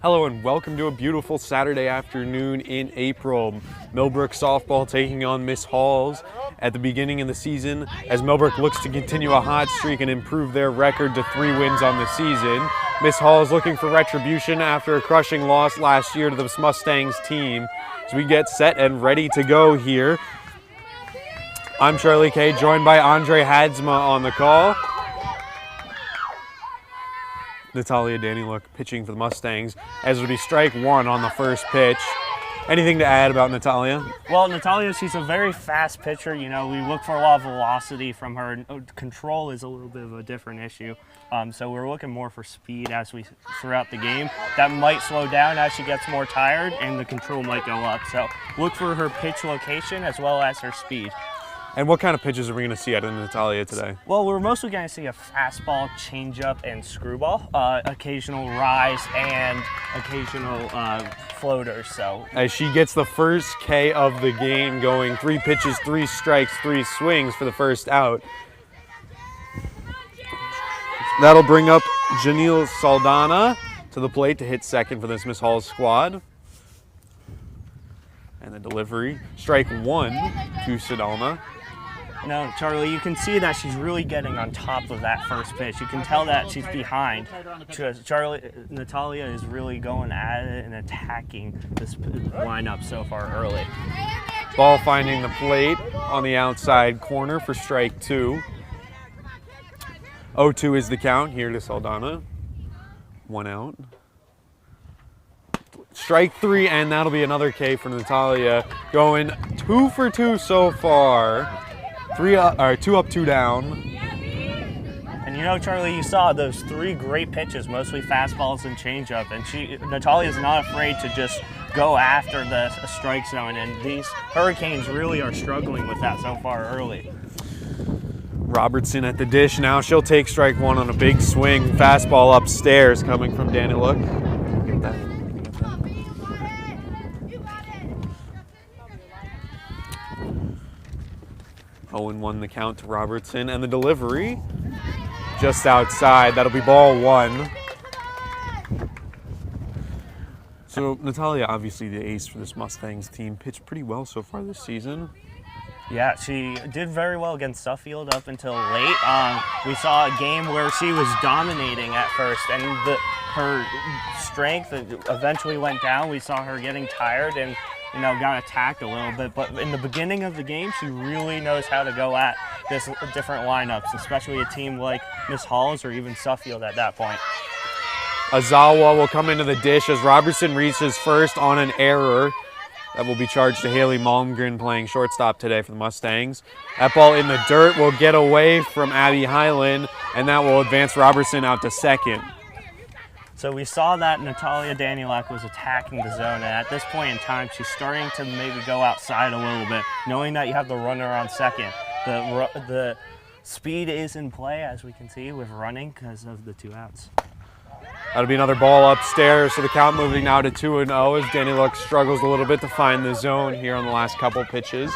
Hello and welcome to a beautiful Saturday afternoon in April. Millbrook softball taking on Miss Halls at the beginning of the season as Millbrook looks to continue a hot streak and improve their record to 3 wins on the season. Miss Halls looking for retribution after a crushing loss last year to the Mustangs team. As we get set and ready to go here, I'm Charlie K, joined by Andre Hadsma on the call. Natalia Daniluk pitching for the Mustangs, as it'll be strike one on the first pitch. Anything to add about Natalia? Well, Natalia, she's a very fast pitcher. You know, we look for a lot of velocity from her. Control is a little bit of a different issue. So we're looking more for speed throughout the game. That might slow down as she gets more tired, and the control might go up. So look for her pitch location as well as her speed. And what kind of pitches are we going to see out of Natalia today? Well, we're mostly going to see a fastball, changeup, and screwball, occasional rise, and occasional floaters. So as she gets the first K of the game, going 3 pitches, 3 strikes, 3 swings for the first out. That'll bring up Janelle Saldana to the plate to hit second for this Miss Halls squad. And the delivery, strike 1 to Sedalna. No, Charlie, you can see that she's really getting on top of that first pitch. You can tell that she's behind. Natalia is really going at it and attacking this lineup so far early. Ball finding the plate on the outside corner for strike 2. 0-2 is the count here to Saldana. 1 out. Strike 3, and that'll be another K for Natalia. Going 2 for 2 so far. 2 up, 2 down. And you know, Charlie, you saw those 3 great pitches, mostly fastballs and changeup. And Natalia's not afraid to just go after the strike zone. And these Hurricanes really are struggling with that so far early. Robertson at the dish now. She'll take strike 1 on a big swing. Fastball upstairs coming from Daniluk. Get that. 0-1 the count to Robertson, and the delivery just outside. That'll be ball 1. So Natalia, obviously the ace for this Mustangs team, pitched pretty well so far this season. Yeah, she did very well against Suffield up until late. We saw a game where she was dominating at first, and her strength eventually went down. We saw her getting tired and got attacked a little bit. But in the beginning of the game, she really knows how to go at this different lineups, especially a team like Miss Halls or even Suffield at that point. Azawa will come into the dish as Robertson reaches first on an error. That will be charged to Haley Malmgren, playing shortstop today for the Mustangs. That ball in the dirt will get away from Abby Hyland, and that will advance Robertson out to second. So we saw that Natalia Daniluk was attacking the zone, and at this point in time, she's starting to maybe go outside a little bit, knowing that you have the runner on second. The speed is in play, as we can see, with running because of the 2 outs. That'll be another ball upstairs, so the count moving now to 2-0 as Daniluk struggles a little bit to find the zone here on the last couple pitches.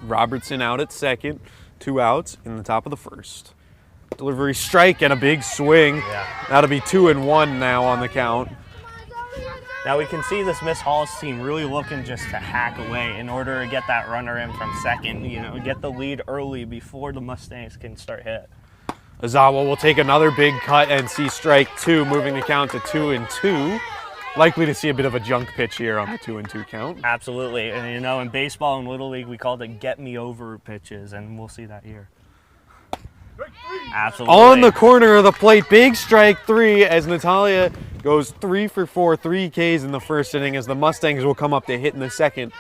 Robertson out at second, 2 outs in the top of the first. Delivery strike and a big swing. Yeah. That'll be 2-1 now on the count. Now we can see this Miss Halls team really looking just to hack away in order to get that runner in from second, get the lead early before the Mustangs can start hit. Azawa will take another big cut and see strike 2, moving the count to 2-2. Likely to see a bit of a junk pitch here on the 2-2 count. Absolutely, and in baseball and Little League we called it get me over pitches, and we'll see that here. Absolutely. On the corner of the plate, big strike 3 as Natalia goes 3 for 4, 3 Ks in the first inning as the Mustangs will come up to hit in the second.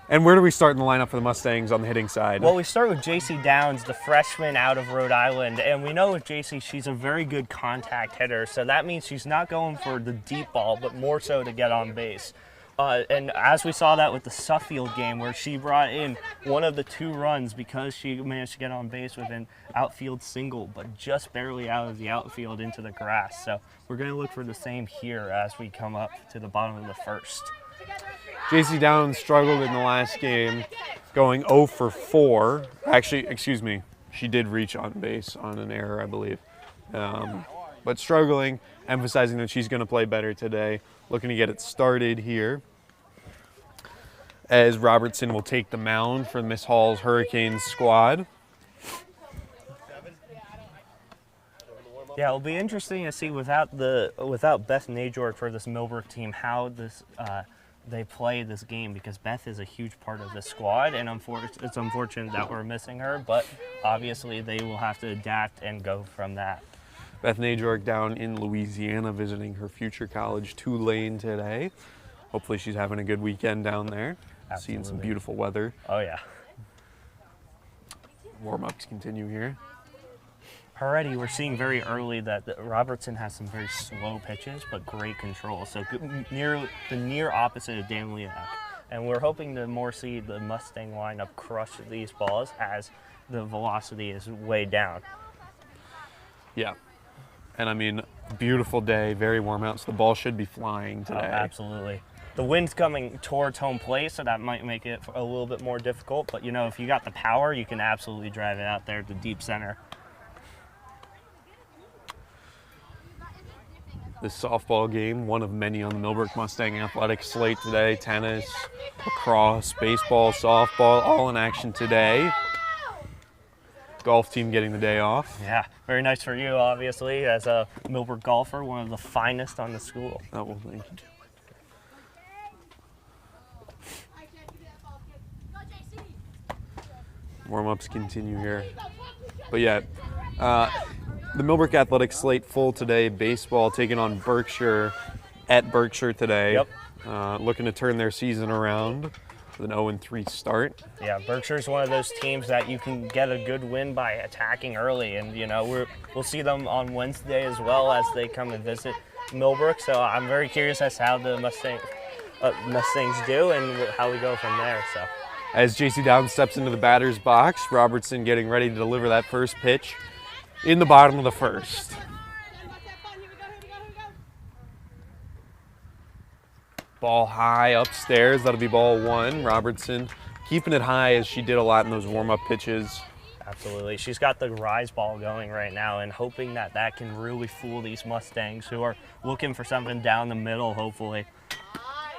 And where do we start in the lineup for the Mustangs on the hitting side? Well, we start with JC Downs, the freshman out of Rhode Island. And we know with JC, she's a very good contact hitter. So that means she's not going for the deep ball, but more so to get on base. And as we saw that with the Suffield game where she brought in one of the 2 runs because she managed to get on base with an outfield single, but just barely out of the outfield into the grass. So we're going to look for the same here as we come up to the bottom of the first. JC Downs struggled in the last game, going 0 for 4. Actually, excuse me, she did reach on base on an error, I believe. but struggling, emphasizing that she's going to play better today. Looking to get it started here, as Robertson will take the mound for Miss Hall's Hurricanes squad. Yeah, it'll be interesting to see without Beth Najork for this Millbrook team how they play this game, because Beth is a huge part of the squad, and it's unfortunate that we're missing her, but obviously they will have to adapt and go from that. Beth Najork down in Louisiana visiting her future college, Tulane, today. Hopefully she's having a good weekend down there. Absolutely. Seeing some beautiful weather. Oh, yeah. Warm-ups continue here. Already, we're seeing very early that Robertson has some very slow pitches, but great control. So the near opposite of Danliak. And we're hoping to more see the Mustang lineup crush these balls as the velocity is way down. Yeah. And I mean, beautiful day, very warm out, so the ball should be flying today. Oh, absolutely. The wind's coming towards home plate, so that might make it a little bit more difficult. But, you know, if you got the power, you can absolutely drive it out there to deep center. This softball game, one of many on the Millbrook Mustang Athletics slate today. Tennis, lacrosse, baseball, softball, all in action today. Golf team getting the day off. Yeah, very nice for you, obviously, as a Millbrook golfer, one of the finest on the school. Oh, well, thank you. Warm-ups continue here. But yeah, the Millbrook Athletics slate full today. Baseball taking on Berkshire at Berkshire today. Yep. Looking to turn their season around with an 0-3 start. Yeah, Berkshire's one of those teams that you can get a good win by attacking early, and you know we'll see them on Wednesday as well as they come and visit Millbrook. So I'm very curious as to how the Mustangs do and how we go from there. So. As JC Downs steps into the batter's box, Robertson getting ready to deliver that first pitch in the bottom of the first. Ball high upstairs, that'll be ball one. Robertson keeping it high as she did a lot in those warm-up pitches. Absolutely. She's got the rise ball going right now and hoping that that can really fool these Mustangs who are looking for something down the middle, hopefully.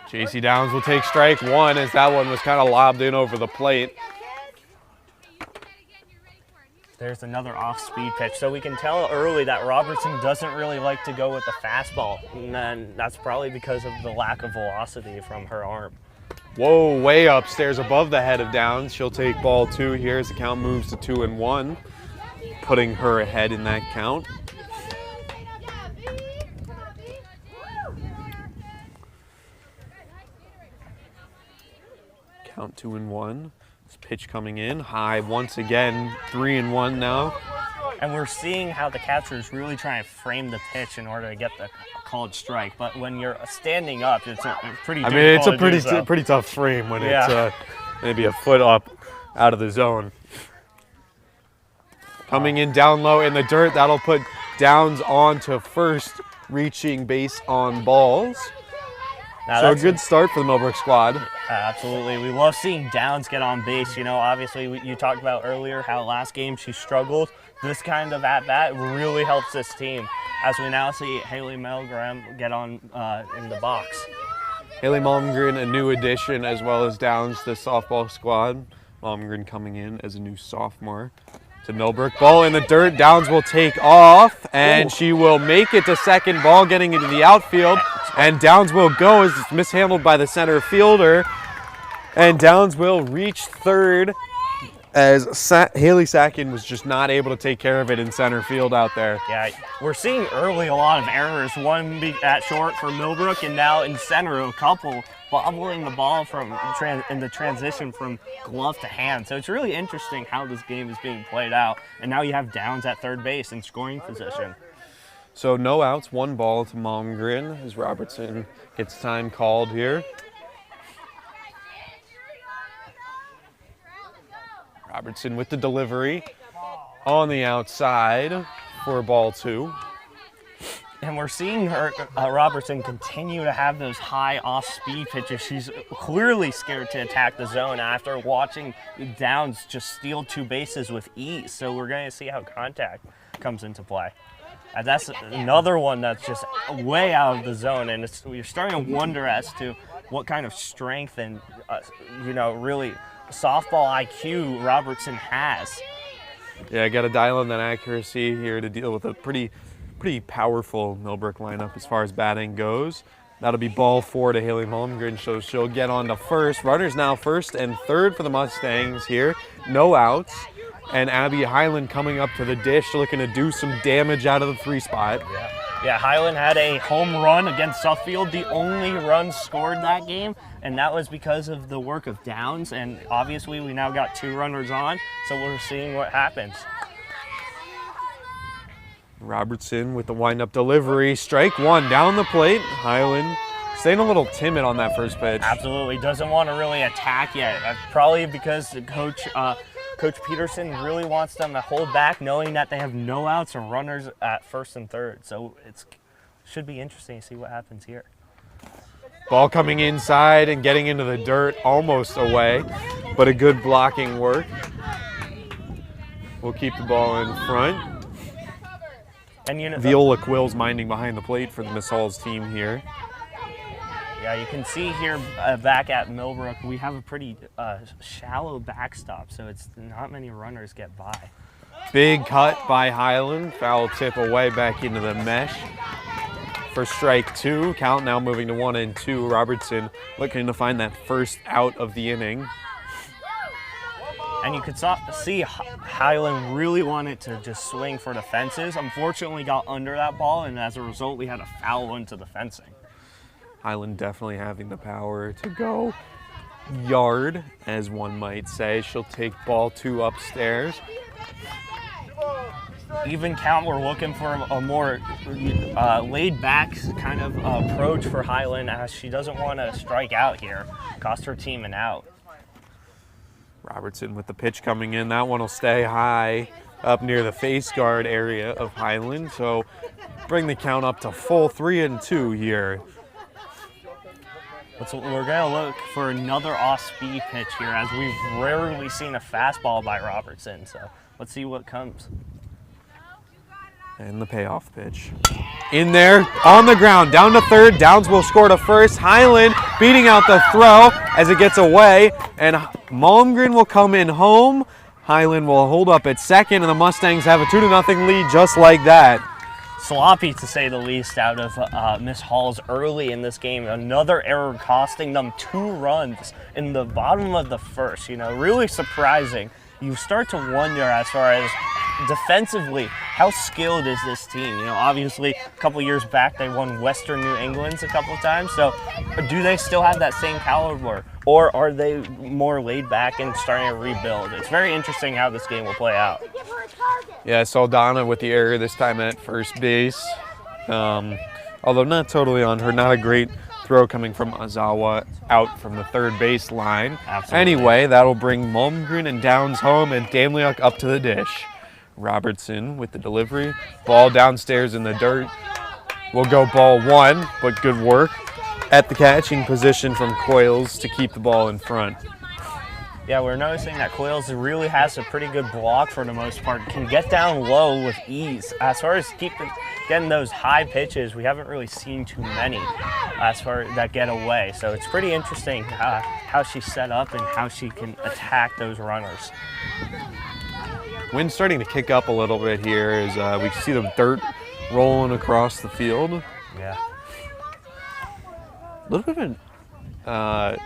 JC Downs will take strike one as that one was kind of lobbed in over the plate. There's another off-speed pitch. So we can tell early that Robertson doesn't really like to go with the fastball. And that's probably because of the lack of velocity from her arm. Whoa, way upstairs above the head of Downs. She'll take ball two here as the count moves to 2-1, putting her ahead in that count. Count 2-1. This pitch coming in high once again, 3-1 now. And we're seeing how the catcher is really trying to frame the pitch in order to get the called strike. But when you're standing up, it's pretty. I mean, it's a pretty tough frame when it's maybe a foot up out of the zone. Coming in down low in the dirt, that'll put Downs on to first, reaching base on balls. So a good start for the Millbrook squad. Absolutely. We love seeing Downs get on base. You know, obviously, you talked about earlier how last game she struggled. This kind of at-bat really helps this team as we now see Haley Malmgren get on in the box. Haley Malmgren, a new addition, as well as Downs, the softball squad. Malmgren coming in as a new sophomore to Millbrook. Ball in the dirt. Downs will take off, and she will make it to second. Ball getting into the outfield. And Downs will go as it's mishandled by the center fielder. And Downs will reach third as Haley Sakin was just not able to take care of it in center field out there. Yeah, we're seeing early a lot of errors. One at short for Millbrook, and now in center a couple bobbling the ball from in the transition from glove to hand. So it's really interesting how this game is being played out. And now you have Downs at third base in scoring position. So no outs, one ball to Malmgren as Robertson gets time called here. Robertson with the delivery on the outside for ball two. And we're seeing her, Robertson continue to have those high off-speed pitches. She's clearly scared to attack the zone after watching Downs just steal two bases with ease. So we're going to see how contact comes into play. And that's another one that's just way out of the zone, and you're starting to wonder as to what kind of strength and, really softball IQ Robertson has. Yeah, I got to dial in that accuracy here to deal with a pretty powerful Millbrook lineup as far as batting goes. That'll be ball 4 to Haley Malmgren, so she'll get on to first. Runners now first and third for the Mustangs here. No outs. And Abby Highland coming up to the dish, looking to do some damage out of the 3 spot. Yeah, Highland had a home run against Suffield, the only run scored that game, and that was because of the work of Downs. And obviously, we now got 2 runners on, so we're seeing what happens. Robertson with the wind-up delivery. Strike 1 down the plate. Highland staying a little timid on that first pitch. Absolutely, doesn't want to really attack yet. Probably because the Coach Peterson really wants them to hold back, knowing that they have no outs or runners at first and third. So it should be interesting to see what happens here. Ball coming inside and getting into the dirt, almost away, but a good blocking work. We'll keep the ball in front. And Viola Quill's minding behind the plate for the Miss Hall's team here. Yeah, you can see here back at Millbrook, we have a pretty shallow backstop, so it's not many runners get by. Big cut by Highland. Foul tip away back into the mesh for strike 2. Count now moving to 1-2. Robertson looking to find that first out of the inning. And you could see Highland really wanted to just swing for the fences. Unfortunately, got under that ball, and as a result, we had a foul into the fencing. Highland definitely having the power to go yard, as one might say. She'll take ball 2 upstairs. Even count, we're looking for a more laid-back kind of approach for Highland, as she doesn't want to strike out here, cost her team an out. Robertson with the pitch coming in. That one will stay high up near the face guard area of Highland. So bring the count up to full 3-2 here. We're going to look for another off-speed pitch here, as we've rarely seen a fastball by Robertson. So let's see what comes. And the payoff pitch. In there, on the ground, down to third. Downs will score to first. Highland beating out the throw as it gets away. And Malmgren will come in home. Highland will hold up at second, and the Mustangs have a 2-0 lead just like that. Sloppy, to say the least, out of Miss Hall's early in this game. Another error costing them 2 runs in the bottom of the first. Really surprising. You start to wonder, as far as defensively, how skilled is this team? Obviously, a couple years back, they won Western New England's a couple of times. So do they still have that same caliber, or are they more laid back and starting to rebuild? It's very interesting how this game will play out. Yeah, Saldana with the error this time at first base. Although not totally on her. Not a great throw coming from Azawa out from the third base line. Absolutely. Anyway, that'll bring Malmgren and Downs home, and Damliuk up to the dish. Robertson with the delivery. Ball downstairs in the dirt. Will go ball 1, but good work at the catching position from Coils to keep the ball in front. Yeah, we're noticing that Coils really has a pretty good block for the most part. Can get down low with ease. As far as getting those high pitches, we haven't really seen too many as far as that get away. So it's pretty interesting how she's set up and how she can attack those runners. Wind's starting to kick up a little bit here as we see the dirt rolling across the field. Yeah. A little bit of an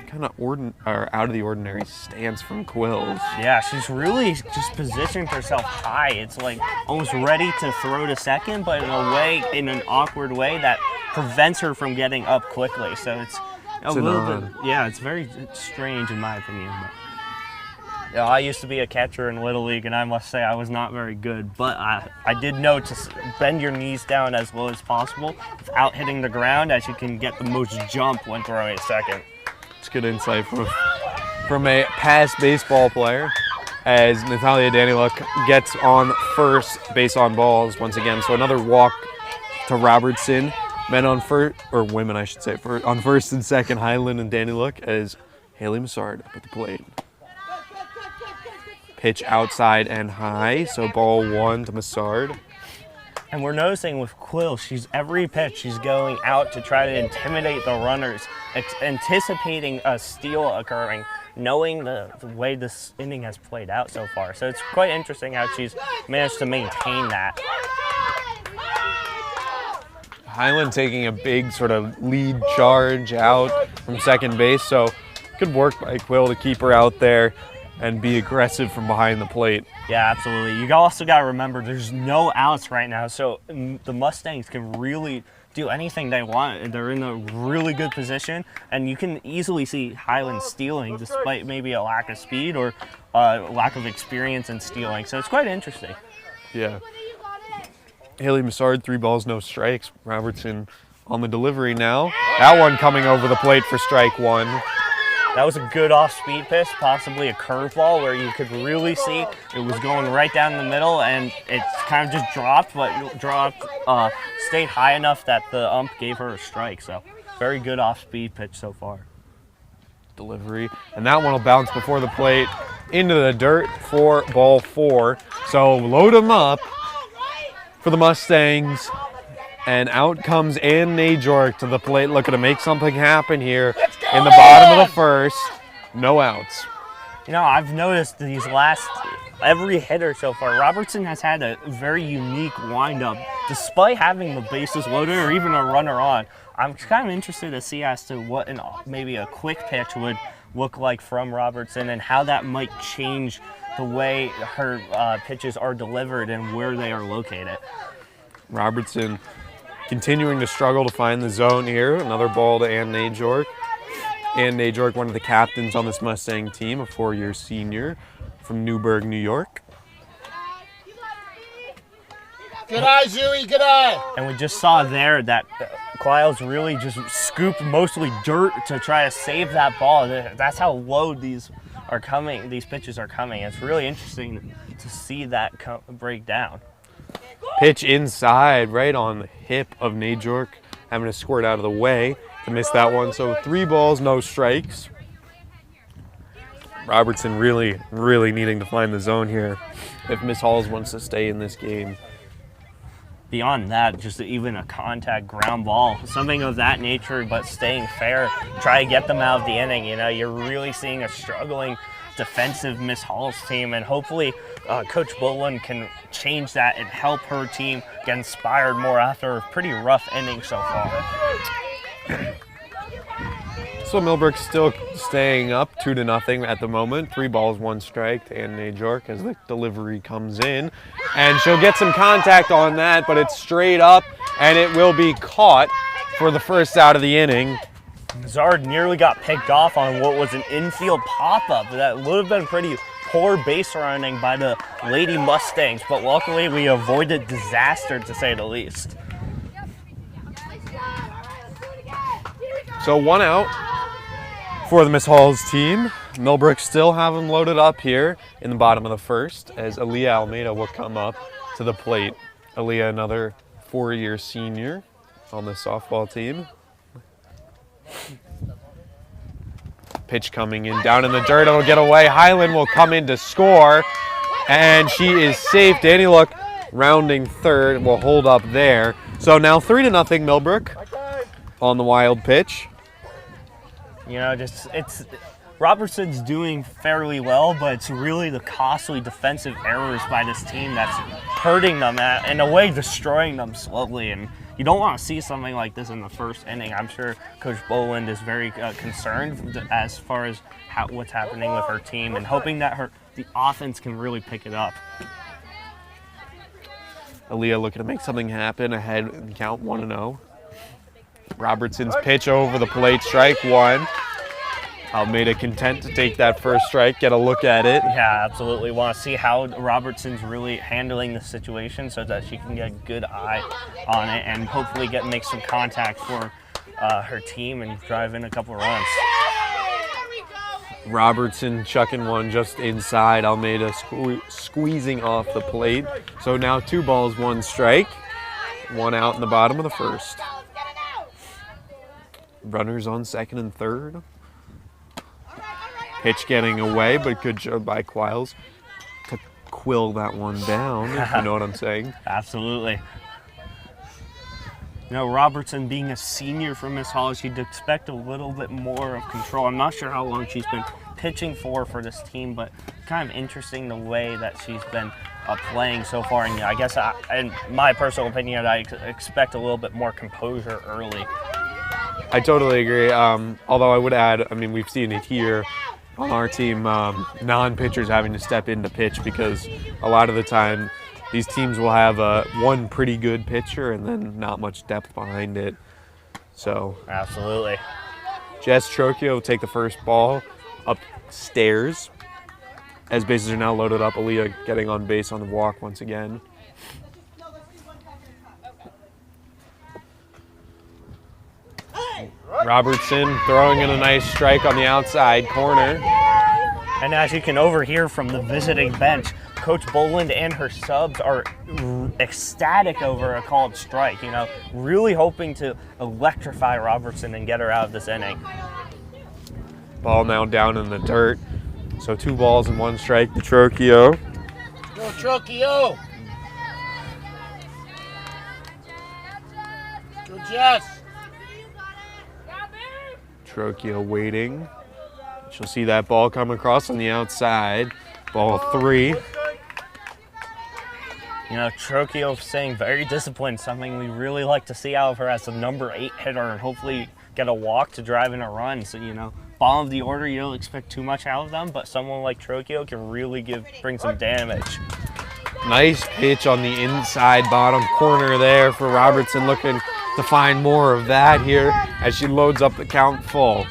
kind of out of the ordinary stance from Quills. Yeah, she's really just positioned herself high. It's like almost ready to throw to second, but in an awkward way that prevents her from getting up quickly. So it's a little bit, it's very strange in my opinion. I used to be a catcher in Little League, and I must say I was not very good, but I did know to bend your knees down as low as possible without hitting the ground, as you can get the most jump when throwing a second. It's good insight from a past baseball player, as Natalia Daniluk gets on first base on balls once again. So another walk to Robertson. Men on first, or women I should say, on first and second, Highland and Daniluk, as Haley Massard up at the plate. Pitch outside and high, so ball 1 to Massard. And we're noticing with Quill, every pitch, she's going out to try to intimidate the runners, anticipating a steal occurring, knowing the way this inning has played out so far. So it's quite interesting how she's managed to maintain that. Highland taking a big sort of lead charge out from second base, so good work by Quill to keep her out there and be aggressive from behind the plate. Yeah, absolutely. You also got to remember there's no outs right now, so the Mustangs can really do anything they want. They're in a really good position, and you can easily see Highland stealing despite maybe a lack of speed or lack of experience in stealing. So it's quite interesting. Yeah. Haley Massard, 3 balls, no strikes. Robertson on the delivery now. That one coming over the plate for strike 1. That was a good off-speed pitch, possibly a curveball where you could really see it was going right down the middle, and it kind of just dropped, but stayed high enough that the ump gave her a strike. So very good off-speed pitch so far. Delivery, and that one will bounce before the plate into the dirt for ball 4. So load them up for the Mustangs, and out comes Ann Najork to the plate, looking to make something happen here in the bottom of the first. No outs. You know, I've noticed every hitter so far, Robertson has had a very unique windup, despite having the bases loaded or even a runner on. I'm kind of interested to see as to what maybe a quick pitch would look like from Robertson and how that might change the way her pitches are delivered and where they are located. Robertson continuing to struggle to find the zone here. Another ball to Ann Najork. Ann Najork, one of the captains on this Mustang team, a 4-year senior from Newburgh, New York. Good eye, Zooey, good eye. And we just saw there that Quiles really just scooped mostly dirt to try to save that ball. That's how low these pitches are coming. It's really interesting to see that break down. Pitch inside, right on the hip of Najork, having to squirt out of the way to miss that one. So 3 balls, no strikes. Robertson really, really needing to find the zone here if Miss Halls wants to stay in this game. Beyond that, just even a contact ground ball, something of that nature, but staying fair, try to get them out of the inning. You know, you're really seeing a struggling defensive Miss Hall's team, and hopefully Coach Boland can change that and help her team get inspired more after a pretty rough inning so far. So Millbrook still staying up 2-0 at the moment. 3 balls, 1 strike to Ann Najork as the delivery comes in. And she'll get some contact on that, but it's straight up, and it will be caught for the first out of the inning. Zard nearly got picked off on what was an infield pop-up. That would have been pretty poor base running by the Lady Mustangs, but luckily we avoided disaster, to say the least. So 1 out for the Miss Halls team. Millbrook still have them loaded up here in the bottom of the first as Aaliyah Almeida will come up to the plate. Aaliyah, another 4-year senior on the softball team. Pitch coming in down in the dirt. It'll get away. Highland will come in to score, and she is safe. Danny Look rounding third will hold up there. So now 3-0 Millbrook on the wild pitch. You know, Robertson's doing fairly well, but it's really the costly defensive errors by this team that's hurting them, in a way destroying them slowly. And you don't want to see something like this in the first inning. I'm sure Coach Boland is very concerned as far as what's happening with her team and hoping that the offense can really pick it up. Aaliyah looking to make something happen ahead in count 1-0. Robertson's pitch over the plate, strike 1. Almeida content to take that first strike, get a look at it. Yeah, absolutely. Want to see how Robertson's really handling the situation so that she can get a good eye on it and hopefully make some contact for her team and drive in a couple runs. Robertson chucking one just inside. Almeida squeezing off the plate. So now 2 balls, 1 strike. 1 out in the bottom of the first. Runners on second and third. Pitch getting away, but good job by Quiles to quill that one down, if you know what I'm saying. Absolutely. Robertson being a senior from Miss Hall, you'd expect a little bit more of control. I'm not sure how long she's been pitching for this team, but kind of interesting the way that she's been playing so far. And I guess, in my personal opinion, I expect a little bit more composure early. I totally agree. Although I would add, I mean, we've seen it here on our team, non-pitchers having to step in to pitch, because a lot of the time these teams will have one pretty good pitcher and then not much depth behind it. So Absolutely. Jess Trocchio will take the first ball upstairs. As bases are now loaded up, Aaliyah getting on base on the walk once again. Robertson throwing in a nice strike on the outside corner. And as you can overhear from the visiting bench, Coach Boland and her subs are ecstatic over a called strike, really hoping to electrify Robertson and get her out of this inning. Ball now down in the dirt. So 2 balls and 1 strike to Trocchio. Go Trocchio! Go Jess! Trocchio waiting. She'll see that ball come across on the outside. Ball 3. Trocchio staying very disciplined, something we really like to see out of her as a number 8 hitter, and hopefully get a walk to drive in a run. So, bottom of the order, you don't expect too much out of them, but someone like Trocchio can really bring some damage. Nice pitch on the inside bottom corner there for Robertson, looking to find more of that here as she loads up the count full.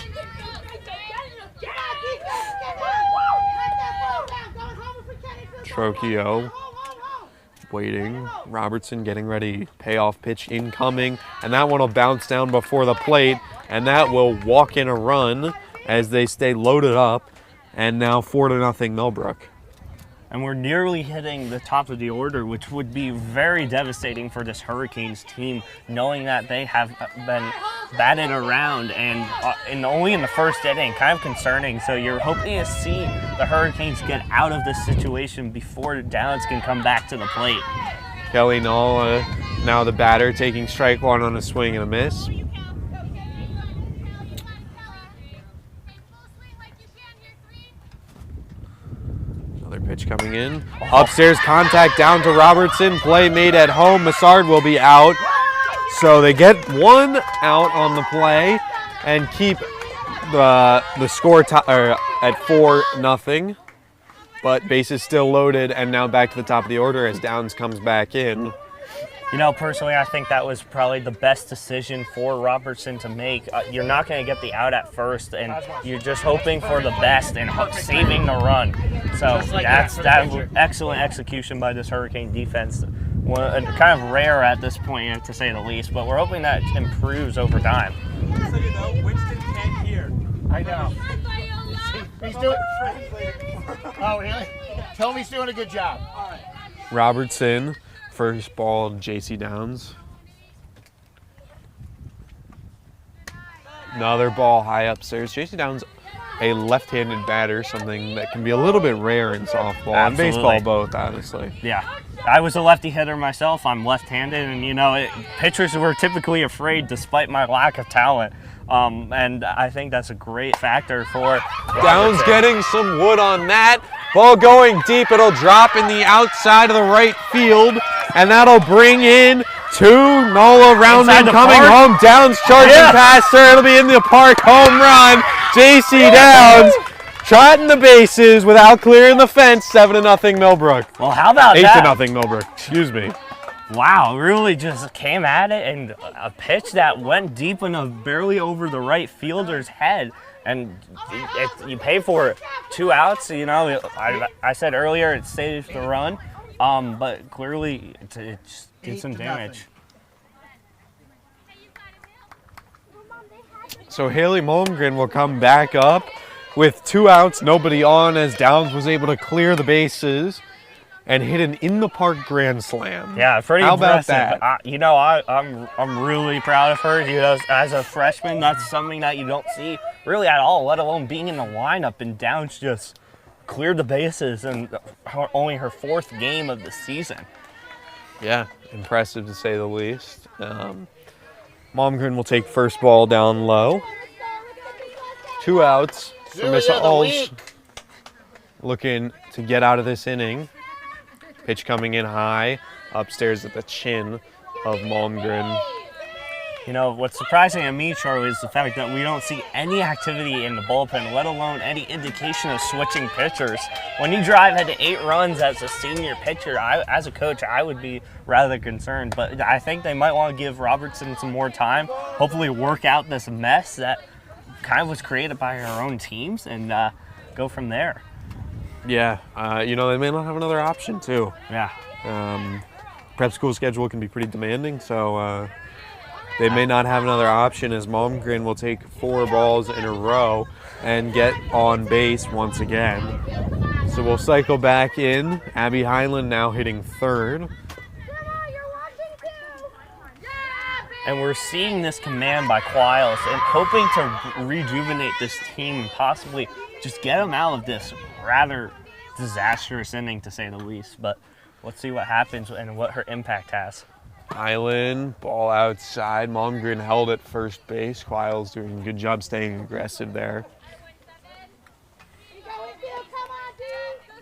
Trocchio waiting. Robertson getting ready. Payoff pitch incoming, and that one will bounce down before the plate, and that will walk in a run as they stay loaded up, and now 4-0 Millbrook. And we're nearly hitting the top of the order, which would be very devastating for this Hurricanes team, knowing that they have been batted around and only in the first inning, kind of concerning. So you're hoping to see the Hurricanes get out of this situation before Downs can come back to the plate. Kelly Null, now the batter, taking strike 1 on a swing and a miss. Pitch coming in. Upstairs contact down to Robertson. Play made at home. Massard will be out. So they get 1 out on the play and keep the score at 4-0. But bases still loaded, and now back to the top of the order as Downs comes back in. Personally, I think that was probably the best decision for Robertson to make. You're not going to get the out at first, and you're just hoping for the best and saving the run. So that's excellent execution by this Hurricane defense. Kind of rare at this point, to say the least, but we're hoping that improves over time. Just so you know, Winston can't hear. I know. He's doing. Oh, really? Tell him he's doing a good job. All right. Robertson, first ball, JC Downs. Another ball high upstairs. JC Downs, a left-handed batter, something that can be a little bit rare in softball and baseball both, honestly. Yeah. I was a lefty hitter myself. I'm left-handed, and pitchers were typically afraid despite my lack of talent. And I think that's a great factor for Downs getting some wood on that. Ball going deep. It'll drop in the outside of the right field, and that'll bring in 2. Nola Roundman coming home. Downs charging past her. It'll be in the park. Home run. JC Downs trotting the bases without clearing the fence. 7-0 Millbrook. Well, how about that? 8-0 Millbrook. Excuse me. Wow, really just came at it, and a pitch that went deep and barely over the right fielder's head. And you pay for it. 2 outs, I said earlier it saved the run, but clearly it just did some damage. So Haley Malmgren will come back up with 2 outs, nobody on, as Downs was able to clear the bases and hit an in-the-park grand slam. Yeah, pretty impressive. How about that? I'm really proud of her. As a freshman, that's something that you don't see really at all, let alone being in the lineup. And Downs just cleared the bases, and only her 4th game of the season. Yeah, impressive to say the least. Malmgren will take first ball down low. 2 outs for Miss Halls. Looking to get out of this inning. Pitch coming in high, upstairs at the chin of Malmgren. You know, what's surprising to me, Charlie, is the fact that we don't see any activity in the bullpen, let alone any indication of switching pitchers. When you drive had 8 runs as a senior pitcher, as a coach, I would be rather concerned. But I think they might want to give Robertson some more time, hopefully work out this mess that kind of was created by our own teams, and go from there. Yeah, you know, they may not have another option, too. Yeah. Prep school schedule can be pretty demanding, so they may not have another option, as Malmgren will take 4 balls in a row and get on base once again. So we'll cycle back in. Abby Highland now hitting third. And we're seeing this command by Quiles and hoping to rejuvenate this team and possibly just get them out of this rather disastrous inning, to say the least. But let's see what happens and what her impact has. Highland, ball outside. Malmgren held at first base. Quiles doing a good job staying aggressive there.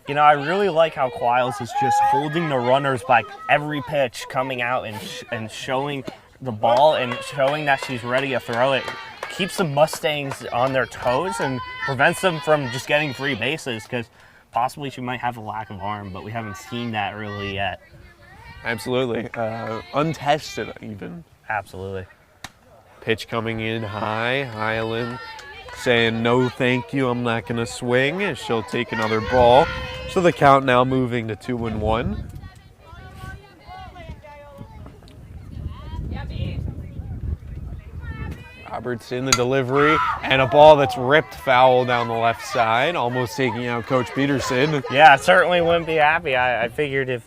You know, I really like how Quiles is just holding the runners by every pitch, coming out and showing the ball and showing that she's ready to throw it. Keeps the Mustangs on their toes and prevents them from just getting free bases, because possibly she might have a lack of arm, but we haven't seen that really yet. Absolutely. Untested even. Absolutely. Pitch coming in high. Highland saying no thank you, I'm not going to swing, and she'll take another ball. So the count now moving to 2-1. Robertson, the delivery, and a ball that's ripped foul down the left side, almost taking out Coach Peterson. Yeah, I certainly wouldn't be happy. I figured if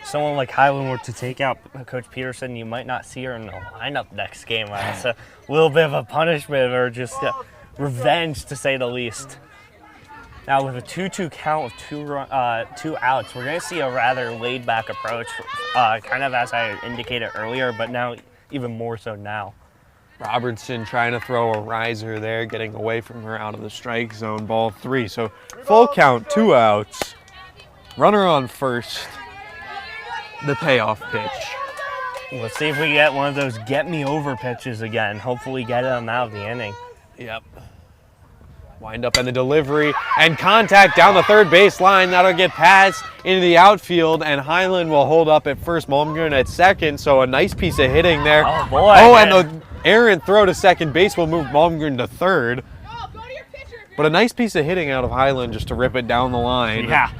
someone like Highland were to take out Coach Peterson, you might not see her in the lineup next game. It's a little bit of a punishment, or just revenge, to say the least. Now with a 2-2 count with 2 outs, we're going to see a rather laid-back approach, kind of as I indicated earlier, but now even more so now. Robertson trying to throw a riser there, getting away from her out of the strike zone, ball 3. So full count, 2 outs. Runner on first. The payoff pitch. Let's see if we get one of those get me over pitches again. Hopefully get them out of the inning. Yep. Wind up in the delivery and contact down the third base line. That'll get passed into the outfield, and Highland will hold up at first, Malmgren at second. So a nice piece of hitting there. Oh boy. Oh, and the errant throw to second base will move Malmgren to third. But a nice piece of hitting out of Highland just to rip it down the line. Yeah.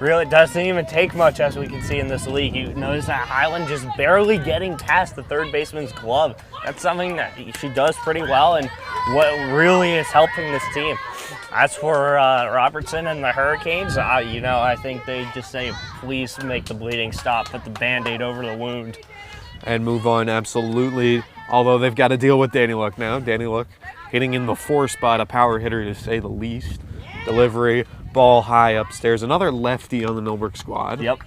Really, it doesn't even take much, as we can see in this league. You notice that Highland just barely getting past the third baseman's glove. That's something that she does pretty well, and what really is helping this team. As for Robertson and the Hurricanes, you know, I think they just say, please make the bleeding stop, put the Band-Aid over the wound. And move on, absolutely. Although they've got to deal with Danny Luck now. Danny Luck hitting in the 4 spot, a power hitter to say the least. Delivery, ball high upstairs. Another lefty on the Millbrook squad. Yep.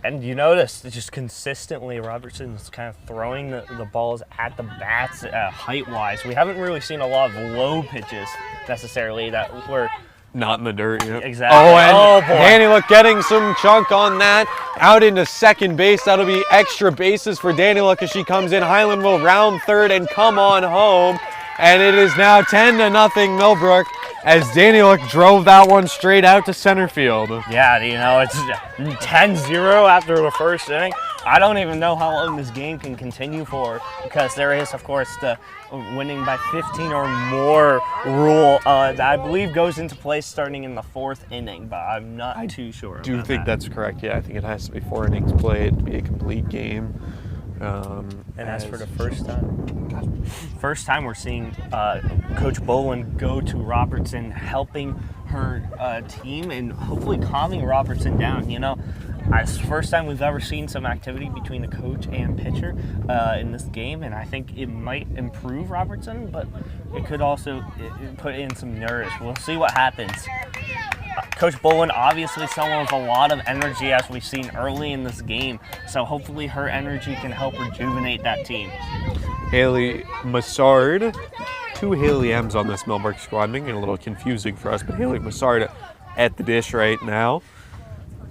And you notice just consistently Robertson's kind of throwing the balls at the bats height-wise. We haven't really seen a lot of low pitches necessarily that were not in the dirt. Yep. Exactly. Oh, and boy. Danny Luck getting some chunk on that. Out into second base. That'll be extra bases for Danny Luck as she comes in. Highland will round third and come on home. And it is now 10-0 Millbrook, as Danny Luck drove that one straight out to center field. Yeah, you know, it's 10-0 after the first inning. I don't even know how long this game can continue for, because there is, of course, the winning by 15 or more rule that I believe goes into place starting in the 4th inning, but I'm not too sure. I do think that's correct. Yeah, I think it has to be 4 innings played to be a complete game. And as for the first time we're seeing Coach Boland go to Robertson, helping her team and hopefully calming Robertson down. You know, it's the first time we've ever seen some activity between the coach and pitcher in this game, and I think it might improve Robertson, but it could also put in some nerves. We'll see what happens. Coach Boland, obviously someone with a lot of energy, as we've seen early in this game, so hopefully her energy can help rejuvenate that team. Haley Massard. 2 Haley M's on this Millbrook squad, making it a little confusing for us, but Haley Massard at the dish right now,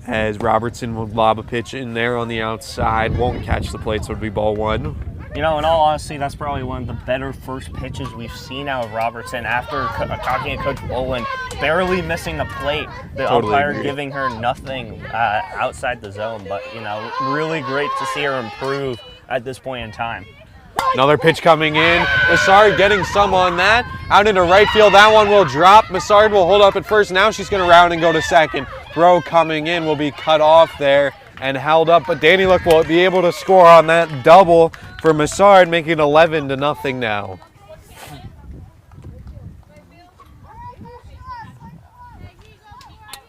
as Robertson will lob a pitch in there on the outside. Won't catch the plate, so it'll be ball 1. You know, in all honesty, that's probably one of the better first pitches we've seen out of Robertson after talking to Coach Boland, barely missing the plate. The Totally umpire agree. giving her nothing outside the zone. But, you know, really great to see her improve at this point in time. Another pitch coming in. Massard getting some on that. Out into right field. That one will drop. Massard will hold up at first. Now she's going to round and go to second. Throw coming in will be cut off there and held up. But Danny Look will be able to score on that double for Massard, making it 11-0 now.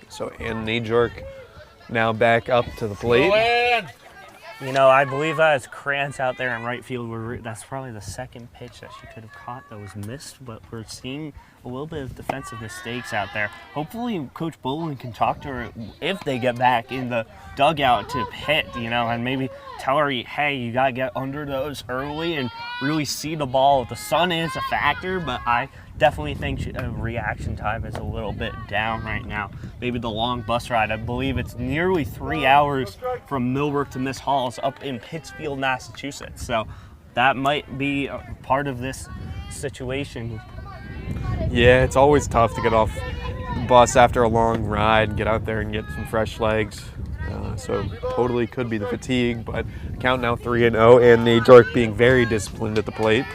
So Ann Najork now back up to the plate. You know, I believe that is Krantz out there in right field. That's probably the second pitch that she could have caught that was missed, but we're seeing a little bit of defensive mistakes out there. Hopefully Coach Boland can talk to her if they get back in the dugout to hit, you know, and maybe tell her, hey, you got to get under those early and really see the ball. The sun is a factor, but I definitely think reaction time is a little bit down right now. Maybe the long bus ride. I believe it's nearly 3 hours from Millbrook to Miss Halls up in Pittsfield, Massachusetts. So that might be a part of this situation. Yeah, it's always tough to get off the bus after a long ride and get out there and get some fresh legs. So totally could be the fatigue, but count now 3-0, and Najork being very disciplined at the plate.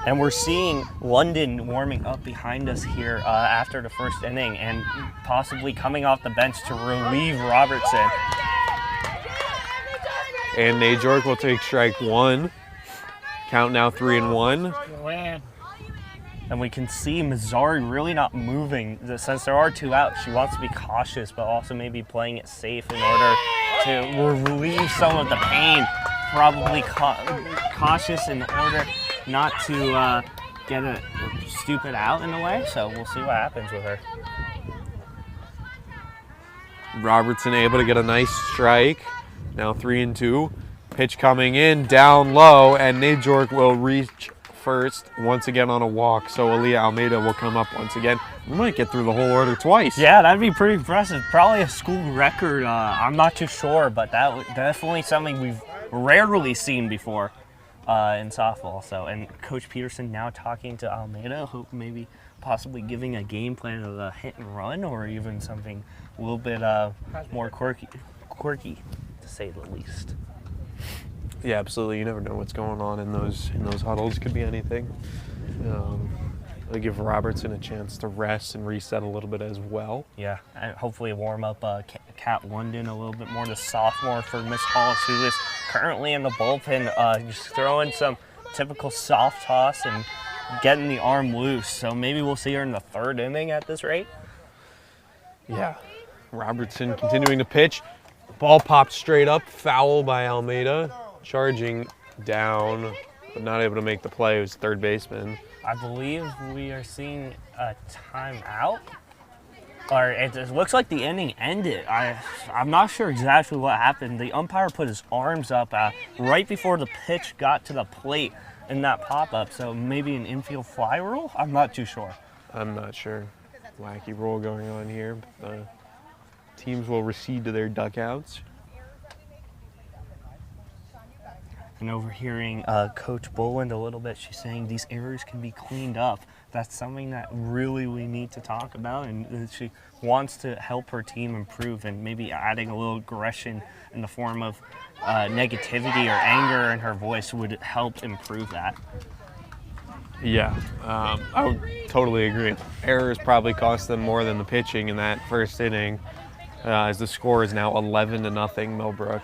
And we're seeing London warming up behind us here after the first inning and possibly coming off the bench to relieve Robertson. And Najork will take strike 1. Count now 3-1. And we can see Mazzari really not moving. Since there are 2 outs, she wants to be cautious, but also maybe playing it safe in order to relieve some of the pain. Probably cautious in order not to get a stupid out in a way. So we'll see what happens with her. Robertson able to get a nice strike. Now 3-2. Pitch coming in down low, and Najork will reach first once again on a walk. So Aaliyah Almeida will come up once again. We might get through the whole order twice. Yeah, that'd be pretty impressive. Probably a school record. I'm not too sure, but that was definitely something we've rarely seen before in softball. So, and Coach Peterson now talking to Almeida, hope maybe possibly giving a game plan of a hit and run, or even something a little bit more quirky, to say the least. Yeah, absolutely. You never know what's going on in those huddles. Could be anything. They give Robertson a chance to rest and reset a little bit as well. Yeah, and hopefully warm up Kat London a little bit more, the sophomore for Miss Halls, who is currently in the bullpen, just throwing some typical soft toss and getting the arm loose. So maybe we'll see her in the 3rd inning at this rate. Yeah. Robertson continuing to pitch. Ball popped straight up. Foul by Almeida. Charging down, but not able to make the play. It was third baseman. I believe we are seeing a timeout. Or it looks like the inning ended. I'm not sure exactly what happened. The umpire put his arms up right before the pitch got to the plate in that pop-up. So maybe an infield fly rule? I'm not too sure. I'm not sure. Wacky rule going on here. But, teams will recede to their dugouts. And overhearing Coach Boland a little bit, she's saying these errors can be cleaned up. That's something that really we need to talk about, and she wants to help her team improve, and maybe adding a little aggression in the form of negativity or anger in her voice would help improve that. Yeah, I would totally agree. Errors probably cost them more than the pitching in that first inning, as the score is now 11-0 Millbrook.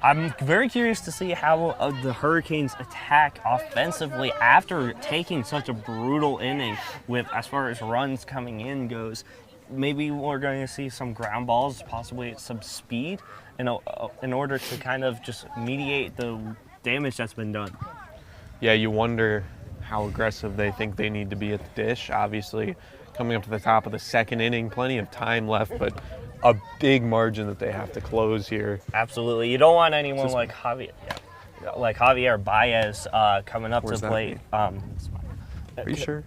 I'm very curious to see how the Hurricanes attack offensively after taking such a brutal inning with, as far as runs coming in goes. Maybe we're going to see some ground balls, possibly some speed, in order to kind of just mediate the damage that's been done. Yeah, you wonder how aggressive they think they need to be at the dish. Obviously, coming up to the top of the 2nd inning, plenty of time left, but a big margin that they have to close here. Absolutely. You don't want anyone like Javier. Yeah. like Javier Baez coming up Where's to that plate. Are you sure?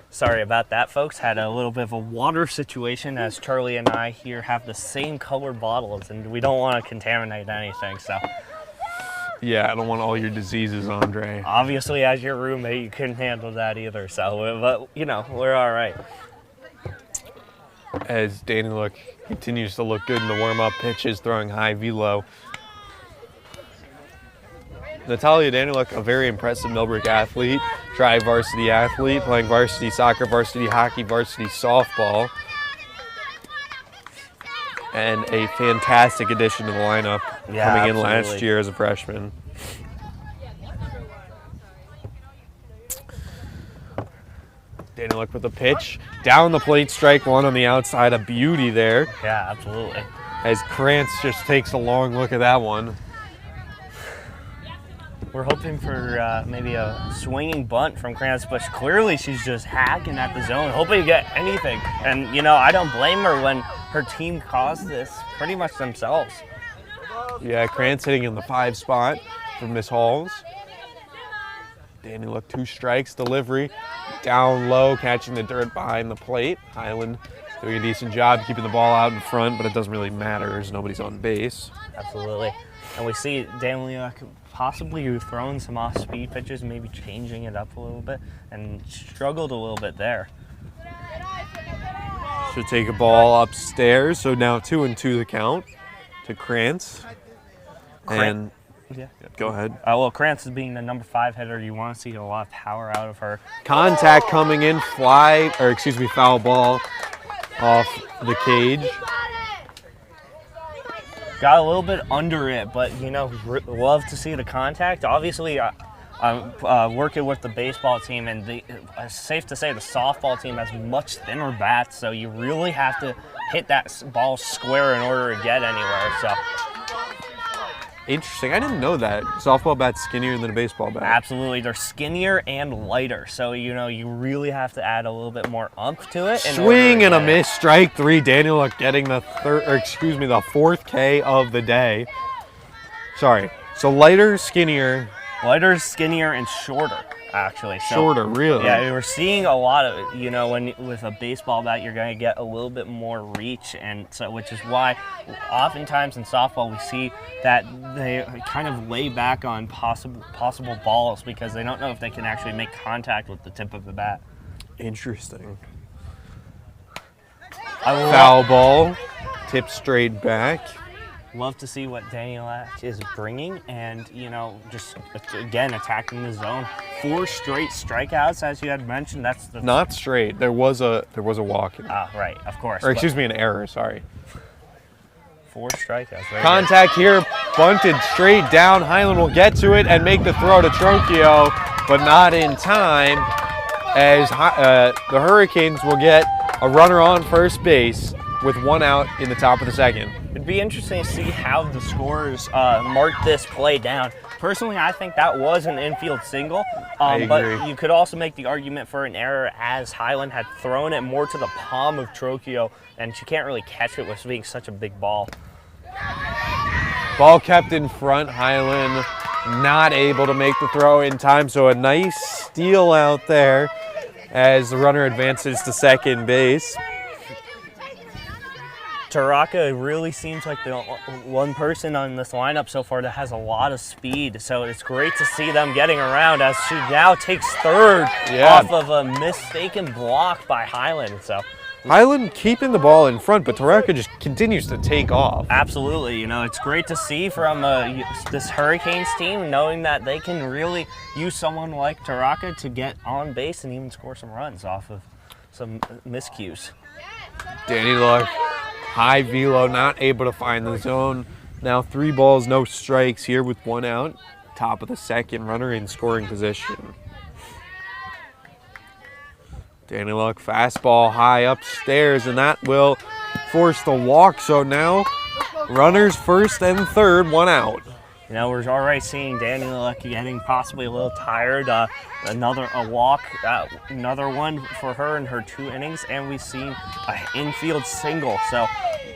Sorry about that, folks. Had a little bit of a water situation as Charlie and I here have the same color bottles, and we don't want to contaminate anything. So Yeah, I don't want all your diseases, Andre. obviously, as your roommate, you couldn't handle that either. So, but we're all right. As Danny continues to look good in the warm-up pitches, throwing high velo. Natalia Daniluk, a very impressive Millbrook athlete, tri-varsity athlete, playing varsity soccer, varsity hockey, varsity softball, and a fantastic addition to the lineup, Yeah, coming in absolutely. last year as a freshman. Daniluk with a pitch, down the plate, strike one on the outside, a beauty there, Yeah, absolutely. as Krantz just takes a long look at that one. We're hoping for maybe a swinging bunt from Krantz, but clearly she's just hacking at the zone, hoping to get anything. And, I don't blame her when her team caused this pretty much themselves. Yeah, Krantz hitting in the 5 spot for Miss Halls. Daniluk, 2 strikes, delivery, down low, catching the dirt behind the plate. Highland doing a decent job keeping the ball out in front, but it doesn't really matter as nobody's on base. Absolutely. And we see Daniluk possibly throwing some off-speed pitches, maybe changing it up a little bit, and struggled a little bit there. Should take a ball upstairs, so now 2-2 the count to Krantz. And Yeah. go ahead. Well, Krantz is being the number 5 hitter. You want to see a lot of power out of her. Contact coming in, foul ball off the cage. Got a little bit under it, but love to see the contact. Obviously, I'm working with the baseball team, and it's safe to say the softball team has much thinner bats, so you really have to hit that ball square in order to get anywhere. So Interesting. I didn't know that. Softball bat's skinnier than a baseball bat. absolutely, they're skinnier and lighter, so you really have to add a little bit more umph to it. Swing and a miss, strike 3. Daniluk getting the 4th K of the day. Sorry. So lighter, skinnier. Lighter, skinnier, and shorter, actually. So, Shorter, really? Yeah, we're seeing a lot of it. When with a baseball bat, you're going to get a little bit more reach, and so which is why oftentimes in softball we see that they kind of lay back on possible balls because they don't know if they can actually make contact with the tip of the bat. Interesting. I Foul ball, tip straight back. love to see what Daniel is bringing, and just again attacking the zone. 4 straight strikeouts, as you had mentioned. That's the Not straight. There was a walk. right, of course. Or excuse me, an error. Sorry. 4 strikeouts. Very Contact here, bunted straight down. Highland will get to it and make the throw to Trocchio, but not in time, as the Hurricanes will get a runner on first base with 1 out in the top of the 2nd. It'd be interesting to see how the scorers mark this play down. Personally, I think that was an infield single, I agree. but you could also make the argument for an error as Highland had thrown it more to the palm of Trocchio, and she can't really catch it with being such a big ball. Ball kept in front. Highland not able to make the throw in time, so a nice steal out there as the runner advances to second base. Taraka really seems like the one person on this lineup so far that has a lot of speed, so it's great to see them getting around as she now takes third off of a mistaken block by Highland. So Highland keeping the ball in front, but Taraka just continues to take off. absolutely, it's great to see from this Hurricanes team, knowing that they can really use someone like Taraka to get on base and even score some runs off of some miscues. Daniluk, high velo, not able to find the zone. Now 3 balls, no strikes here with 1 out. Top of the 2nd, runner in scoring position. Daniluk, fastball high upstairs, and that will force the walk. So now runners first and third, 1 out. You know, we're already seeing Daniela getting possibly a little tired. Another walk, another one for her in her 2 innings, and we've seen an infield single. So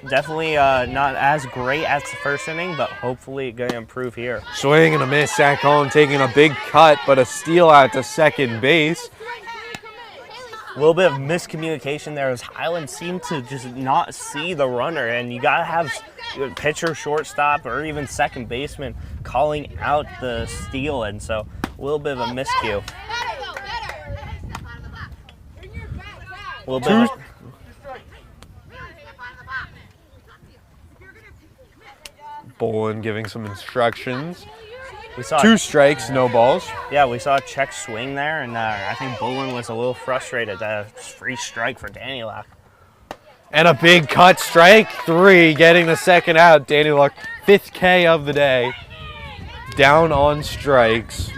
definitely not as great as the first inning, but hopefully going to improve here. Swing and a miss. Zach Holm taking a big cut, but a steal out to second base. A little bit of miscommunication there as Highland seemed to just not see the runner, and you got to have pitcher, shortstop, or even second baseman calling out the steal, and so a little bit of a miscue. A little bit of Bolin giving some instructions. we saw 2 strikes, no balls. Yeah, we saw a check swing there, and I think Bolin was a little frustrated. Free strike for Daniela. And a big cut, strike 3, getting the second out. Danny Luck, 5th K of the day. Down on strikes.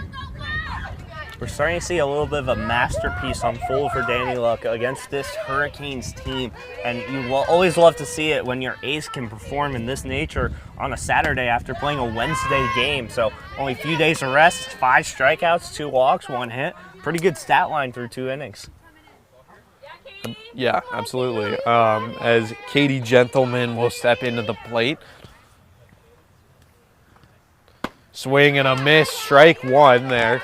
We're starting to see a little bit of a masterpiece unfold for Danny Luck against this Hurricanes team. And you will always love to see it when your ace can perform in this nature on a Saturday after playing a Wednesday game. So only a few days of rest, 5 strikeouts, 2 walks, 1 hit. Pretty good stat line through 2 innings. Yeah, absolutely. As Katie Gentleman will step into the plate. Swing and a miss, strike 1 there.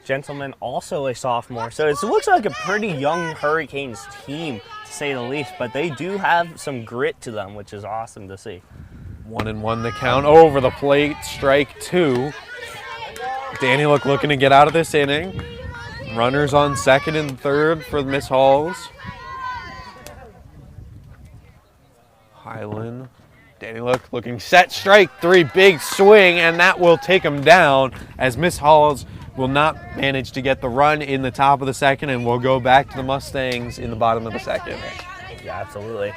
Gentleman also a sophomore, so it looks like a pretty young Hurricanes team to say the least, but they do have some grit to them, which is awesome to see. 1-1 the count, over the plate, strike 2. Danny Luck looking to get out of this inning. Runners on second and third for Miss Halls. Highland, Danny Luck looking set, strike 3, big swing, and that will take him down as Miss Halls will not manage to get the run in the top of the second, and will go back to the Mustangs in the bottom of the second. Yeah, absolutely.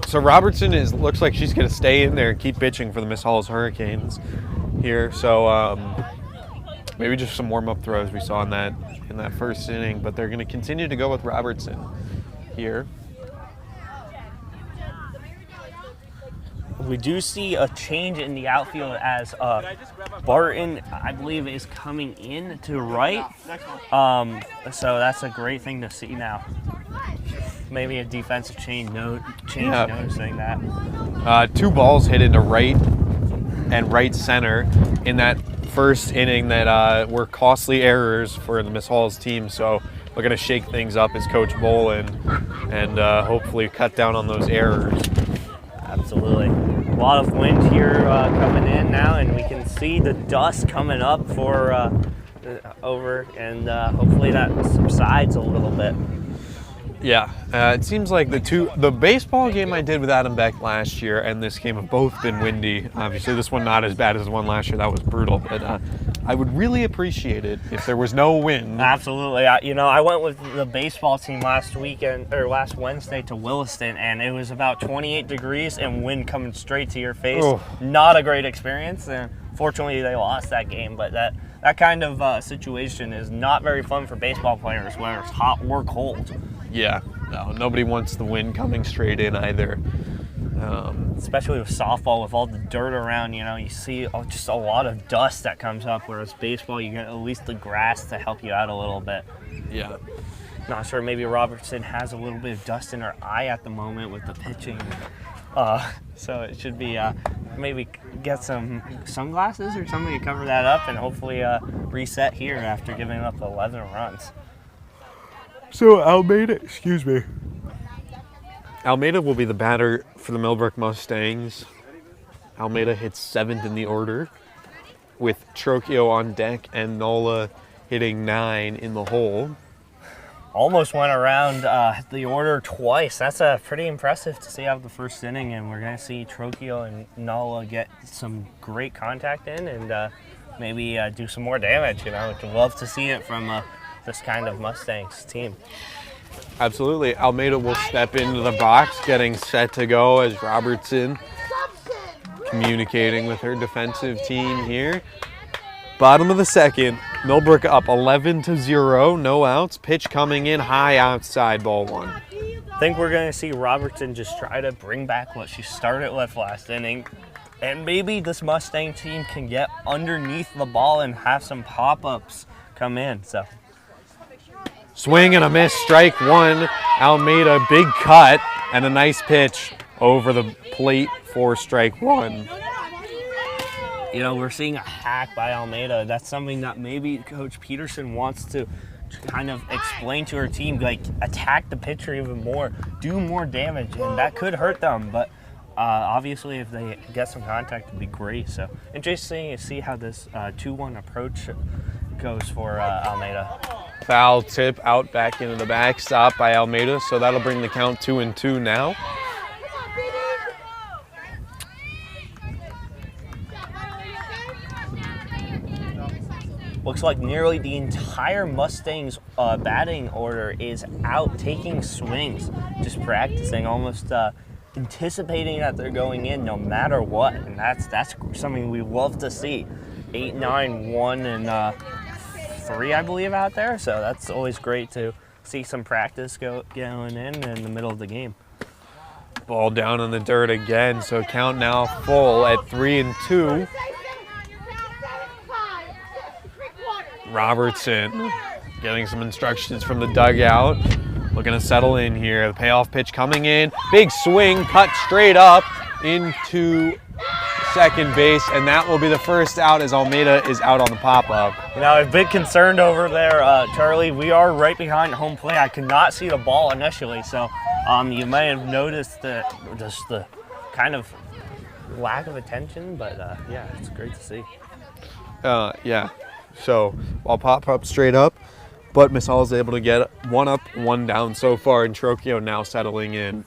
So Robertson looks like she's going to stay in there and keep pitching for the Miss Halls Hurricanes here. So maybe just some warm-up throws we saw in that first inning, but they're going to continue to go with Robertson here. We do see a change in the outfield as Barton, I believe, is coming in to right. So that's a great thing to see now. Maybe a defensive change noticing that. 2 balls hit into right and right center in that first inning that were costly errors for the Miss Halls team. So we're going to shake things up as Coach Bolin and hopefully cut down on those errors. Absolutely. A lot of wind here coming in now, and we can see the dust coming up for over, and hopefully that subsides a little bit. Yeah, it seems like the baseball game I did with Adam Beck last year and this game have both been windy. Obviously, this one not as bad as the one last year. That was brutal, but I would really appreciate it if there was no wind. Absolutely. I went with the baseball team last Wednesday to Williston, and it was about 28 degrees and wind coming straight to your face. Oh. Not a great experience, and fortunately they lost that game, but that kind of situation is not very fun for baseball players, whether it's hot or cold. Yeah, no, nobody wants the wind coming straight in either. Especially with softball, with all the dirt around, you see just a lot of dust that comes up, whereas baseball, you get at least the grass to help you out a little bit. Yeah. Not sure, maybe Robertson has a little bit of dust in her eye at the moment with the pitching. So it should be maybe get some sunglasses or something to cover that up and hopefully reset here after giving up 11 runs. So Almeida will be the batter for the Millbrook Mustangs. Almeida hits 7th in the order, with Trocchio on deck and Nola hitting 9 in the hole. Almost went around the order twice. That's pretty impressive to see out of the first inning, and we're going to see Trocchio and Nola get some great contact in and maybe do some more damage. Would love to see it from this kind of Mustangs team. Absolutely. Almeida will step into the box, getting set to go as Robertson communicating with her defensive team here. Bottom of the second, Millbrook up 11-0, no outs. Pitch coming in high outside, ball 1. I think we're going to see Robertson just try to bring back what she started with last inning. And maybe this Mustang team can get underneath the ball and have some pop-ups come in. So, swing and a miss, strike 1. Almeida, big cut, and a nice pitch over the plate for strike 1. We're seeing a hack by Almeida. That's something that maybe Coach Peterson wants to kind of explain to her team, like attack the pitcher even more, do more damage, and that could hurt them. But obviously, if they get some contact, it'd be great. So interesting to see how this 2-1 approach goes for Almeida. Foul tip out back into the backstop by Almeida, so that'll bring the count 2-2 now. Looks like nearly the entire Mustangs batting order is out taking swings, just practicing, almost anticipating that they're going in no matter what, and that's something we love to see. 8, 9, 1, and 3, I believe, out there. So that's always great to see some practice going in the middle of the game. Ball down in the dirt again, so count now full at 3-2. Robertson getting some instructions from the dugout. Looking to settle in here. The payoff pitch coming in. Big swing, cut straight up into second base, and that will be the first out as Almeida is out on the pop-up. A bit concerned over there, Charlie. We are right behind home plate. I could not see the ball initially, so you may have noticed just the kind of lack of attention, but yeah, it's great to see. Yeah. So I'll pop up straight up, but Miss Hall is able to get 1 up, 1 down so far, and Trocchio now settling in.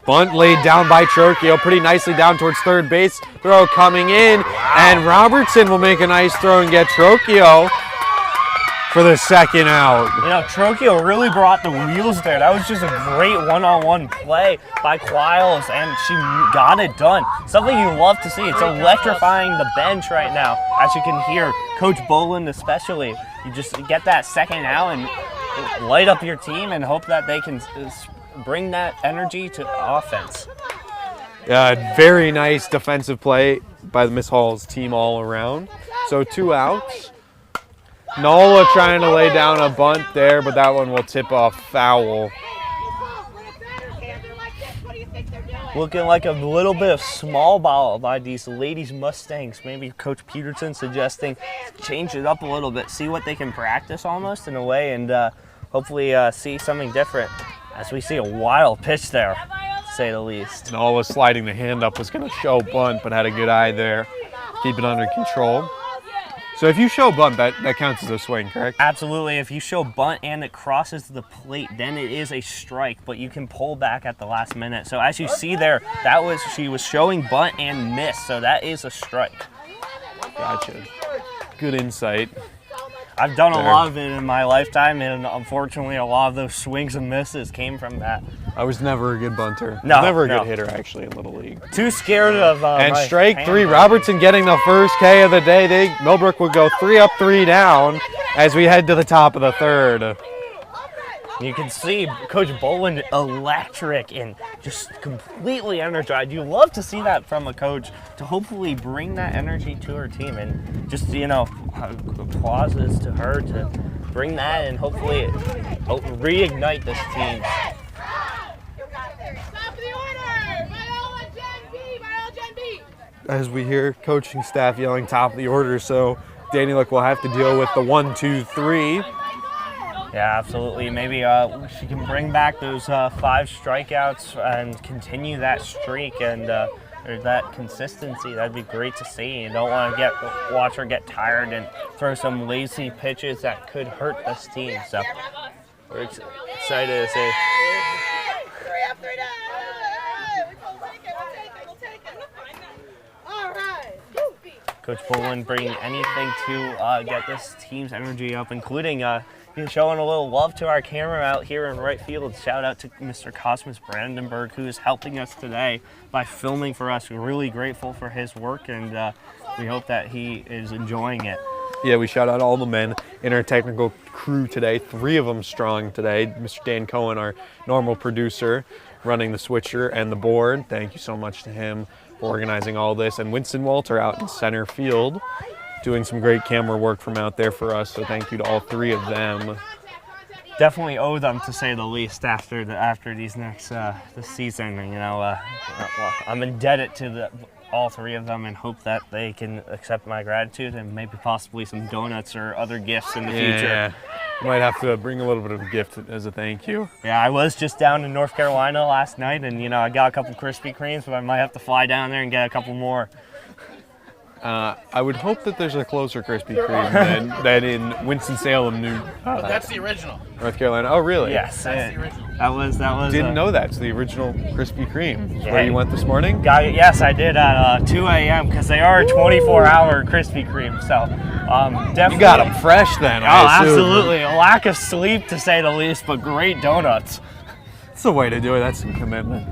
Bunt laid down by Trocchio, pretty nicely down towards third base. Throw coming in, and Robertson will make a nice throw and get Trocchio for the second out. Trocchio really brought the wheels there. That was just a great one-on-one play by Quiles, and she got it done. Something you love to see. It's electrifying the bench right now, as you can hear Coach Boland especially. You just get that second out and light up your team and hope that they can bring that energy to offense. Very nice defensive play by the Miss Hall's team all around. So 2 outs. Nola trying to lay down a bunt there, but that one will tip off foul. Looking like a little bit of small ball by these ladies Mustangs. Maybe Coach Peterson suggesting change it up a little bit, see what they can practice almost in a way, and hopefully see something different. As we see a wild pitch there, to say the least. Nola sliding the hand up, was going to show bunt, but had a good eye there. Keep it under control. So if you show bunt, that counts as a swing, correct? Absolutely. If you show bunt and it crosses the plate, then it is a strike, but you can pull back at the last minute. So as you see there, she was showing bunt and miss, so that is a strike. Gotcha. Good insight. I've done a lot of it in my lifetime, and unfortunately a lot of those swings and misses came from that. I was never a good bunter. No, never a good hitter, actually, in Little League. Too scared of and strike 3, Robertson getting the first K of the day. Millbrook would go 3 up, 3 down as we head to the top of the third. You can see Coach Boland electric and just completely energized. You love to see that from a coach, to hopefully bring that energy to her team, and just, applauses to her to bring that and hopefully reignite this team. As we hear coaching staff yelling top of the order, so Danny Luck will have to deal with the 1, 2, 3. Yeah, absolutely. Maybe she can bring back those 5 strikeouts and continue that streak and or that consistency. That'd be great to see. You don't want to watch her get tired and throw some lazy pitches that could hurt this team. So we're excited to see. Coach Boland bringing anything to get this team's energy up, including showing a little love to our camera out here in right field. Shout out to Mr. Cosmas Brandenburg, who is helping us today by filming for us. We're really grateful for his work, and we hope that he is enjoying it. Yeah, we shout out all the men in our technical crew today, 3 of them strong today. Mr. Dan Cohen, our normal producer, running the switcher and the board. Thank you so much to him for organizing all this. And Winston Walter out in center field, doing some great camera work from out there for us. So thank you to all 3 of them. Definitely owe them, to say the least, after these next this season. And, I'm indebted to all 3 of them, and hope that they can accept my gratitude and maybe possibly some donuts or other gifts in the future. Yeah, you might have to bring a little bit of a gift as a thank you. Yeah, I was just down in North Carolina last night, and I got a couple Krispy Kremes, but I might have to fly down there and get a couple more. I would hope that there's a closer Krispy Kreme than in Winston-Salem, That's the original. North Carolina. Oh, really? Yes, That's the original. That was. Didn't know that. It's the original Krispy Kreme. Yeah. Where you went this morning? Yes, I did at 2 a.m. because they are a 24-hour Krispy Kreme. So definitely. You got them fresh then. Oh, I assume. absolutely. A lack of sleep, to say the least, but great donuts. That's the way to do it. That's some commitment.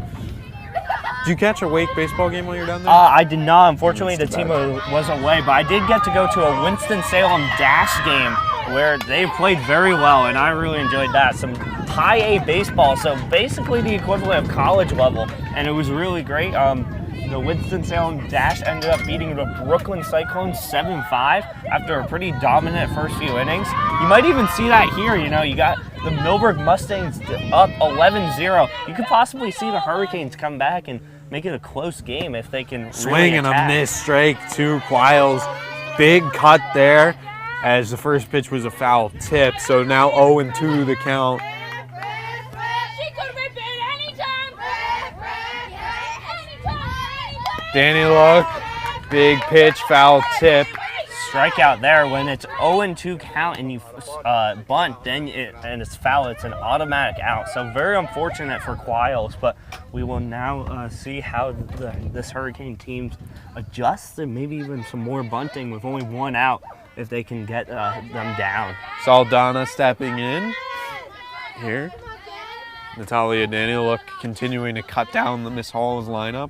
Did you catch a Wake baseball game while you were down there? I did not. Unfortunately, the team was away, but I did get to go to a Winston-Salem Dash game where they played very well, and I really enjoyed that. Some high A baseball, so basically the equivalent of college level, and it was really great. The Winston-Salem Dash ended up beating the Brooklyn Cyclones 7-5 after a pretty dominant first few innings. You might even see that here. You got the Millbrook Mustangs up 11-0. You could possibly see the Hurricanes come back and make it a close game if they can Swing really and attack. a miss, strike 2. Quiles, big cut there as the first pitch was a foul tip. So now 0-2 the count. Danny Luck, big pitch, foul tip. Strikeout there. When it's 0-2 count and you bunt, then and it's foul, it's an automatic out. So very unfortunate for Quiles, but we will now see how this Hurricane team adjusts and maybe even some more bunting with only 1 out if they can get them down. Saldana stepping in here. Natalia Danieluk continuing to cut down the Miss Hall's lineup.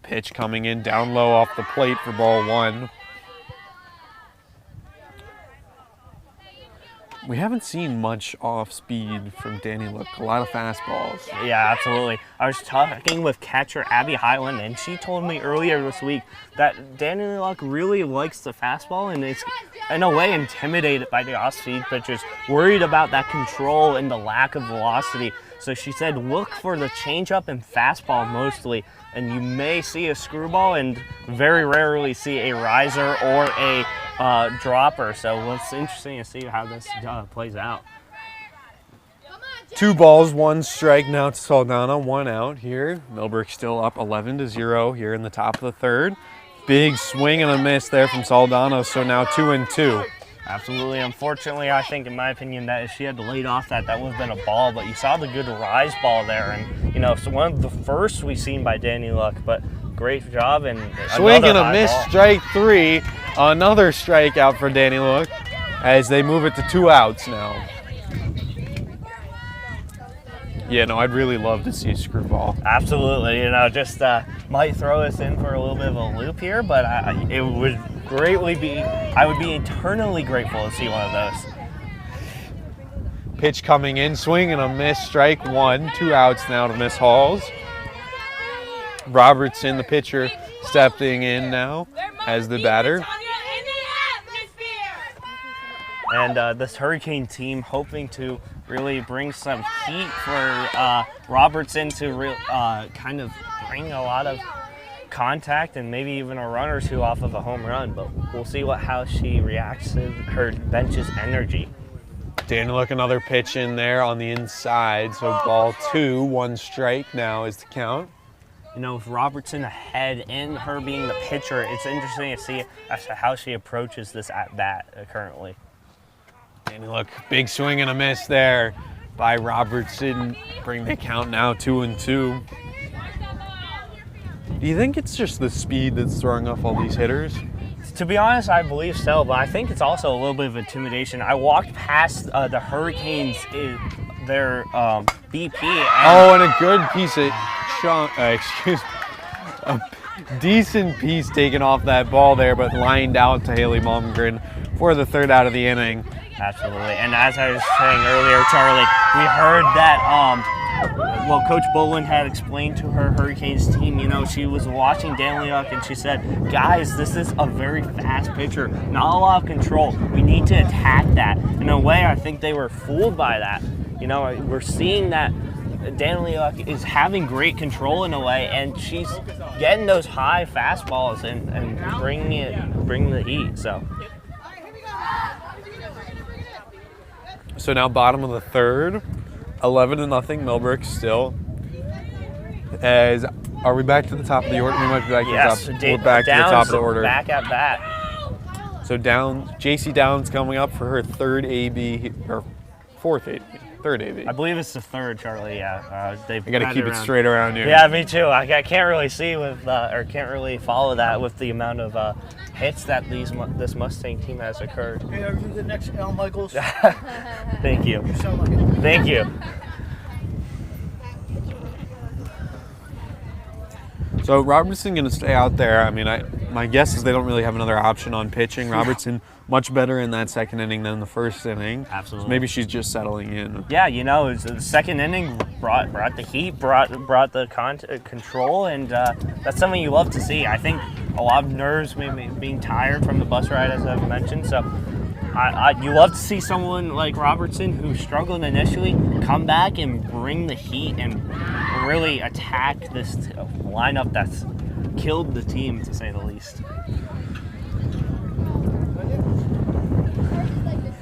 Pitch coming in down low off the plate for ball 1. We haven't seen much off speed from Danny Luck. A lot of fastballs. Yeah, absolutely. I was talking with catcher Abby Highland, and she told me earlier this week that Danny Luck really likes the fastball and is, in a way, intimidated by the off-speed pitchers, worried about that control and the lack of velocity. So she said, look for the changeup and fastball mostly, and you may see a screwball and very rarely see a riser or a dropper. So it's interesting to see how this plays out. 2 balls, 1 strike now to Saldana, 1 out here. Millbrook still up 11-0 here in the top of the 3rd. Big swing and a miss there from Saldana, so now 2-2. Absolutely. Unfortunately, I think, in my opinion, that if she had laid off that would have been a ball. But you saw the good rise ball there, and it's one of the first we've seen by Danny Luck. But great job, and swing and a miss, ball. strike 3. Another strikeout for Danny Luck as they move it to 2 outs now. Yeah, no, I'd really love to see a screwball. Absolutely. Just might throw us in for a little bit of a loop here, but it would greatly be. I would be eternally grateful to see one of those. Pitch coming in, swing and a miss, strike 1. 2 outs now to Miss Halls. Robertson, the pitcher, stepping in now as the batter. And this Hurricane team hoping to really bring some heat for Robertson to kind of bring a lot of contact and maybe even a run or 2 off of a home run. But we'll see how she reacts to her bench's energy. Danieluk, another pitch in there on the inside. So ball 2, 1 strike now is the count. You know, with Robertson ahead and her being the pitcher, it's interesting to see as to how she approaches this at-bat currently. Danieluk, big swing and a miss there by Robertson. Bring the count now 2-2. Do you think it's just the speed that's throwing off all these hitters? To be honest, I believe so, but I think it's also a little bit of intimidation. I walked past the Hurricanes, their BP. And a good piece of a decent piece taken off that ball there, but lined out to Haley Malmgren for the 3rd out of the inning. Absolutely, and as I was saying earlier, Charlie, we heard that Coach Boland had explained to her Hurricanes team, you know, she was watching Danieluk and she said, guys, this is a very fast pitcher, not a lot of control. We need to attack that. In a way, I think they were fooled by that. You know, we're seeing that Danieluk is having great control in a way, and she's getting those high fastballs and bringing the heat. So now bottom of the 3rd, 11-0 Millbrook still. Are we back to the top of the order? We might be back to the top. We're back to the top of the order. Back at bat. So JC Downs coming up for her 3rd AB or 4th AB. 3rd AB. I believe it's the 3rd, Charlie. Yeah, I got to keep it straight around here. Yeah, me too. I can't really see or can't really follow that with the amount of hits that this Mustang team has occurred. Hey, are you the next Al Michaels? Thank you. You sound like it. Thank you. So Robertson going to stay out there. I mean, my guess is they don't really have another option on pitching. Robertson much better in that 2nd inning than the 1st inning. Absolutely. So maybe she's just settling in. Yeah, you know, the 2nd inning brought the heat, brought the control, and that's something you love to see. I think a lot of nerves, maybe being tired from the bus ride, as I've mentioned. So you love to see someone like Robertson, who struggled initially, come back and bring the heat and really attack this lineup that's killed the team, to say the least.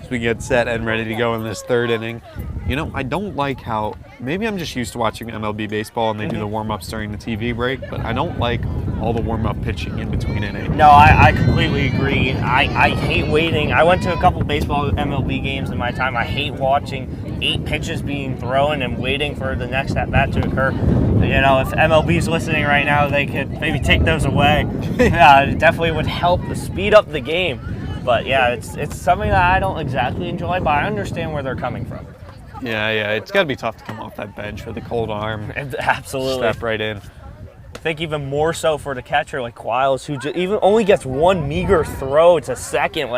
As we get set and ready to go in this 3rd inning, you know, I don't like how, maybe I'm just used to watching MLB baseball and they do the warm-ups during the TV break, but I don't like all the warm-up pitching in between innings. No, I completely agree. I hate waiting. I went to a couple baseball MLB games in my time. I hate watching 8 pitches being thrown and waiting for the next at-bat to occur. You know, if MLB's listening right now, they could maybe take those away. Yeah, it definitely would help speed up the game. But yeah, it's something that I don't exactly enjoy, but I understand where they're coming from. Yeah, it's got to be tough to come off that bench with a cold arm. Absolutely. Step right in. I think even more so for the catcher like Quiles, who even only gets one meager throw to second.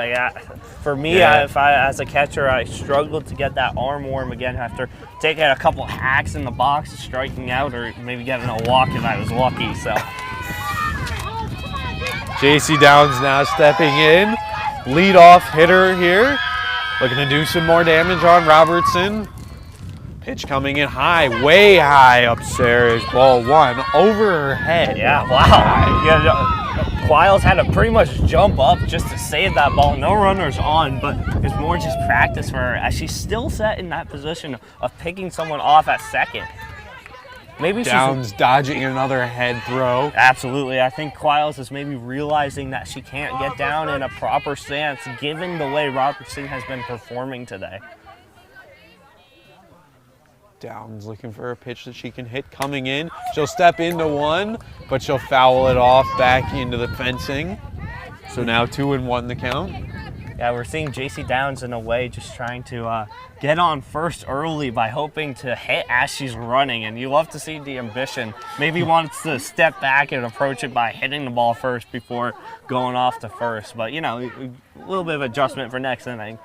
For me, as a catcher, I struggled to get that arm warm again after taking a couple hacks in the box, striking out, or maybe getting a walk if I was lucky. So, JC Downs now stepping in, leadoff hitter here, looking to do some more damage on Robertson. Pitch coming in high, way high upstairs. Ball 1 over her head. Yeah, wow. Yeah, Quiles had to pretty much jump up just to save that ball. No runners on, but it's more just practice for her as she's still set in that position of picking someone off at second. Maybe Downs dodging another head throw. Absolutely. I think Quiles is maybe realizing that she can't get down in a proper stance given the way Robertson has been performing today. Downs looking for a pitch that she can hit coming in. She'll step into one, but she'll foul it off back into the fencing. So now 2-1 the count. Yeah, we're seeing JC Downs in a way just trying to get on first early by hoping to hit as she's running. And you love to see the ambition. Maybe wants to step back and approach it by hitting the ball first before going off to first. But, you know, a little bit of adjustment for next inning.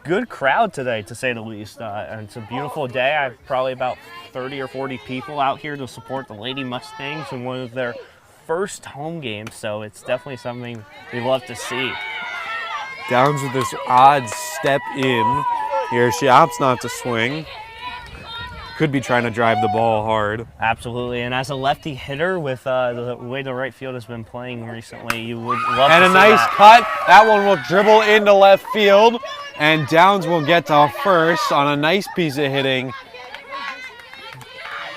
Good crowd today, to say the least. And it's a beautiful day. I have probably about 30 or 40 people out here to support the Lady Mustangs in one of their first home games, so it's definitely something we love to see. Downs with this odd step in. Here she opts not to swing. could be trying to drive the ball hard. Absolutely, and as a lefty hitter with the way the right field has been playing recently, you would love And to a see nice that. cut. That one will dribble into left field, and Downs will get to first on a nice piece of hitting.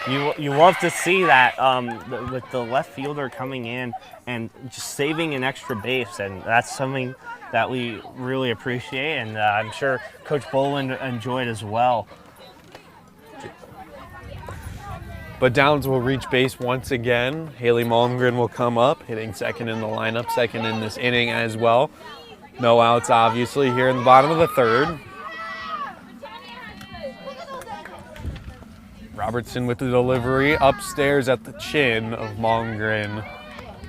You love to see that with the left fielder coming in and just saving an extra base, and that's something that we really appreciate, and I'm sure Coach Boland enjoyed as well. But Downs will reach base once again. Haley Malmgren will come up, hitting second in the lineup, second in this inning as well. No outs, obviously, here in the bottom of the third. Robertson with the delivery upstairs at the chin of Malmgren.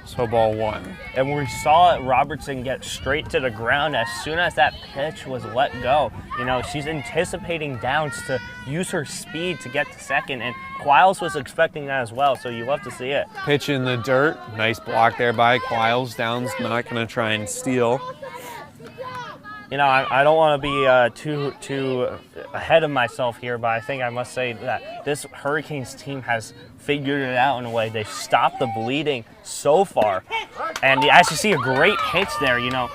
So ball one. And we saw Robertson get straight to the ground as soon as that pitch was let go. You know, she's anticipating Downs to use her speed to get to second, and Quiles was expecting that as well, so you love to see it. Pitch in the dirt. Nice block there by Quiles. Downs not going to try and steal. You know, I don't want to be too ahead of myself here, but I think I must say that this Hurricanes team has figured it out in a way. They've stopped the bleeding so far. And as you see, a great pitch there, you know.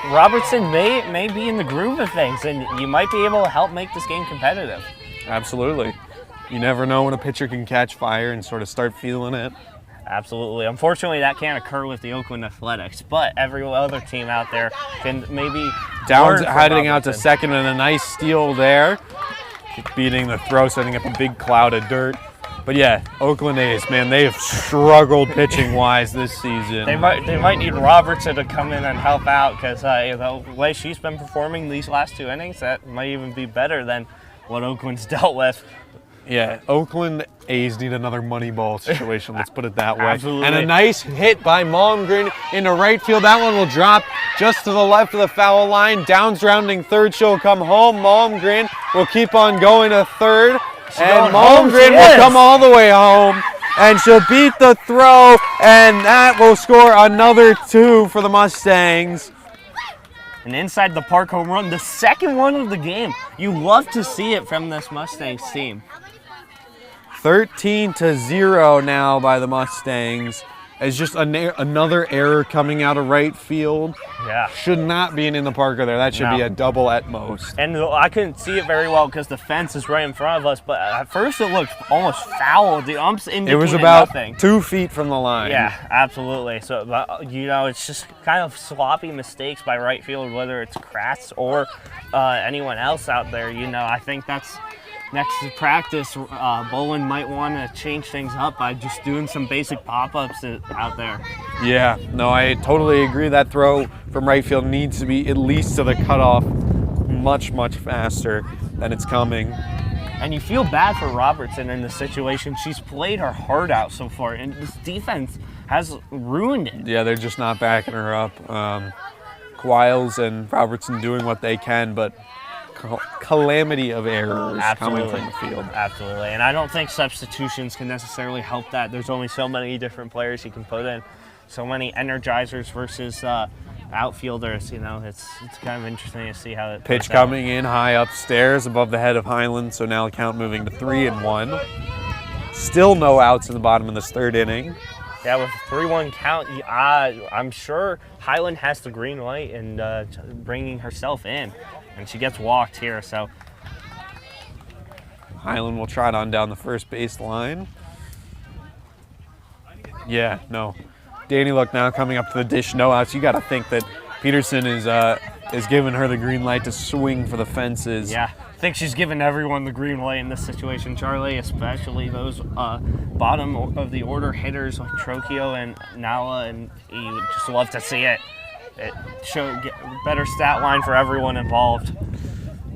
Robertson may be in the groove of things, and you might be able to help make this game competitive. Absolutely. You never know when a pitcher can catch fire and sort of start feeling it. Absolutely. Unfortunately, that can't occur with the Oakland Athletics, but every other team out there can maybe Downs learn from heading out to Robertson. second and a nice steal there. Beating the throw, setting up a big cloud of dirt. But yeah, Oakland A's, man, they have struggled pitching-wise this season. They might need Robertson to come in and help out, because the way she's been performing these last two innings, that might even be better than what Oakland's dealt with. Yeah, Oakland A's need another money ball situation, let's put it that way. Absolutely. And a nice hit by Malmgren into right field. That one will drop just to the left of the foul line. Downs rounding third, she'll come home. Malmgren will keep on going to third. And going home, Malmgren she will is. come all the way home. And she'll beat the throw, and that will score another 2 for the Mustangs. An inside the park home run, the second one of the game. You love to see it from this Mustangs team. 13-0 now by the Mustangs. As just another error coming out of right field. Yeah. Should not be an in the Parker there. That should be No. a double at most. And I couldn't see it very well because the fence is right in front of us, but at first it looked almost foul. The umps indicated It was about nothing. 2 feet from the line. Yeah, absolutely. So, but, you know, it's just kind of sloppy mistakes by right field, whether it's Kratz or anyone else out there. You know, I think that's next to practice, Boland might want to change things up by just doing some basic pop-ups out there. Yeah, no, I totally agree. That throw from right field needs to be at least to the cutoff much, much faster than it's coming. And you feel bad for Robertson in this situation. She's played her heart out so far, and this defense has ruined it. Yeah, they're just not backing her up. Quiles and Robertson doing what they can, but calamity of errors coming from the field. Absolutely. And I don't think substitutions can necessarily help that. There's only so many different players you can put in, so many energizers versus outfielders. You know, it's kind of interesting to see how it Pitch plays out. coming in high upstairs above the head of Highland, so now the count moving to 3-1. Still no outs in the bottom of this third inning. Yeah, with a 3-1 count, I'm sure Highland has the green light and bringing herself in, and she gets walked here. So Highland will trot on down the first base line. Yeah, no. Danny Luck now coming up to the dish, no outs. You got to think that Peterson is giving her the green light to swing for the fences. yeah, I think she's given everyone the green light in this situation. Charlie, especially those bottom of the order hitters like Trocchio and Nala, and you would just love to see it. It get better stat line for everyone involved.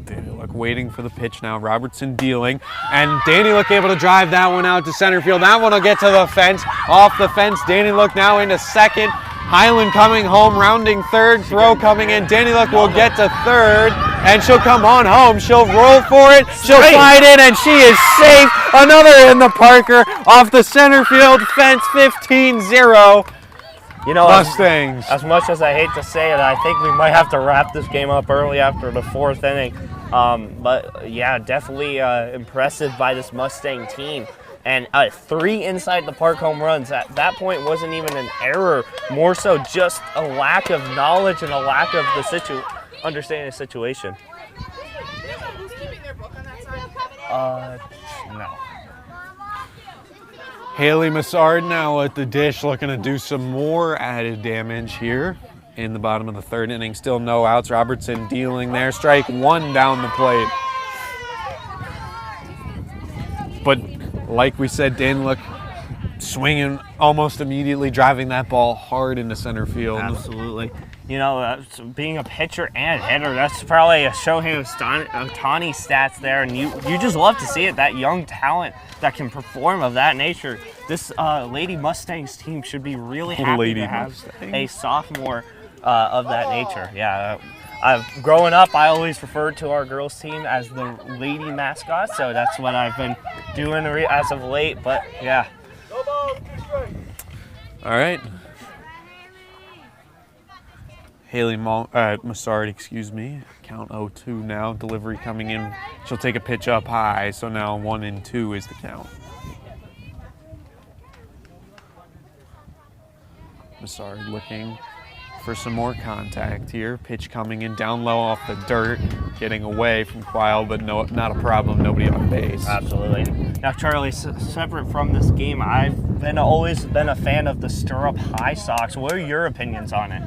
Danny Luck waiting for the pitch now. Robertson dealing. And Danny Luck able to drive that one out to center field. That one will get to the fence. Off the fence. Danny Luck now into second. Highland coming home, rounding third. Throw coming in. Danny Luck will get to third. And she'll come on home. She'll roll for it. She'll slide in, and she is safe. Another in the Parker off the center field fence. 15-0. You know, Mustangs. as much as I hate to say it, I think we might have to wrap this game up early after the fourth inning. But yeah, definitely impressive by this Mustang team. And 3 inside the park home runs. At that point wasn't even an error, more so just a lack of knowledge and a lack of the understanding the situation. Who's keeping their book on that side? No. Haley Massard now at the dish, looking to do some more added damage here in the bottom of the 3rd inning. Still no outs. Robertson dealing there. Strike 1 down the plate. But like we said, Danlick swinging almost immediately, driving that ball hard into center field. Absolutely. You know, being a pitcher and hitter, that's probably a Shohei Ohtani stats there, and you just love to see it, that young talent that can perform of that nature. This Lady Mustangs team should be really happy to have a sophomore of that nature. Yeah. Growing up, I always referred to our girls team as the lady mascot, so that's what I've been doing as of late, but yeah. All right. Haley Massard, count 0-2 now. Delivery coming in. She'll take a pitch up high, so now 1-2 is the count. Massard looking for some more contact here. Pitch coming in down low off the dirt, getting away from Quile, but no, not a problem. Nobody on base. Absolutely. Now, Charlie, separate from this game, I've always been a fan of the stirrup high socks. What are your opinions on it?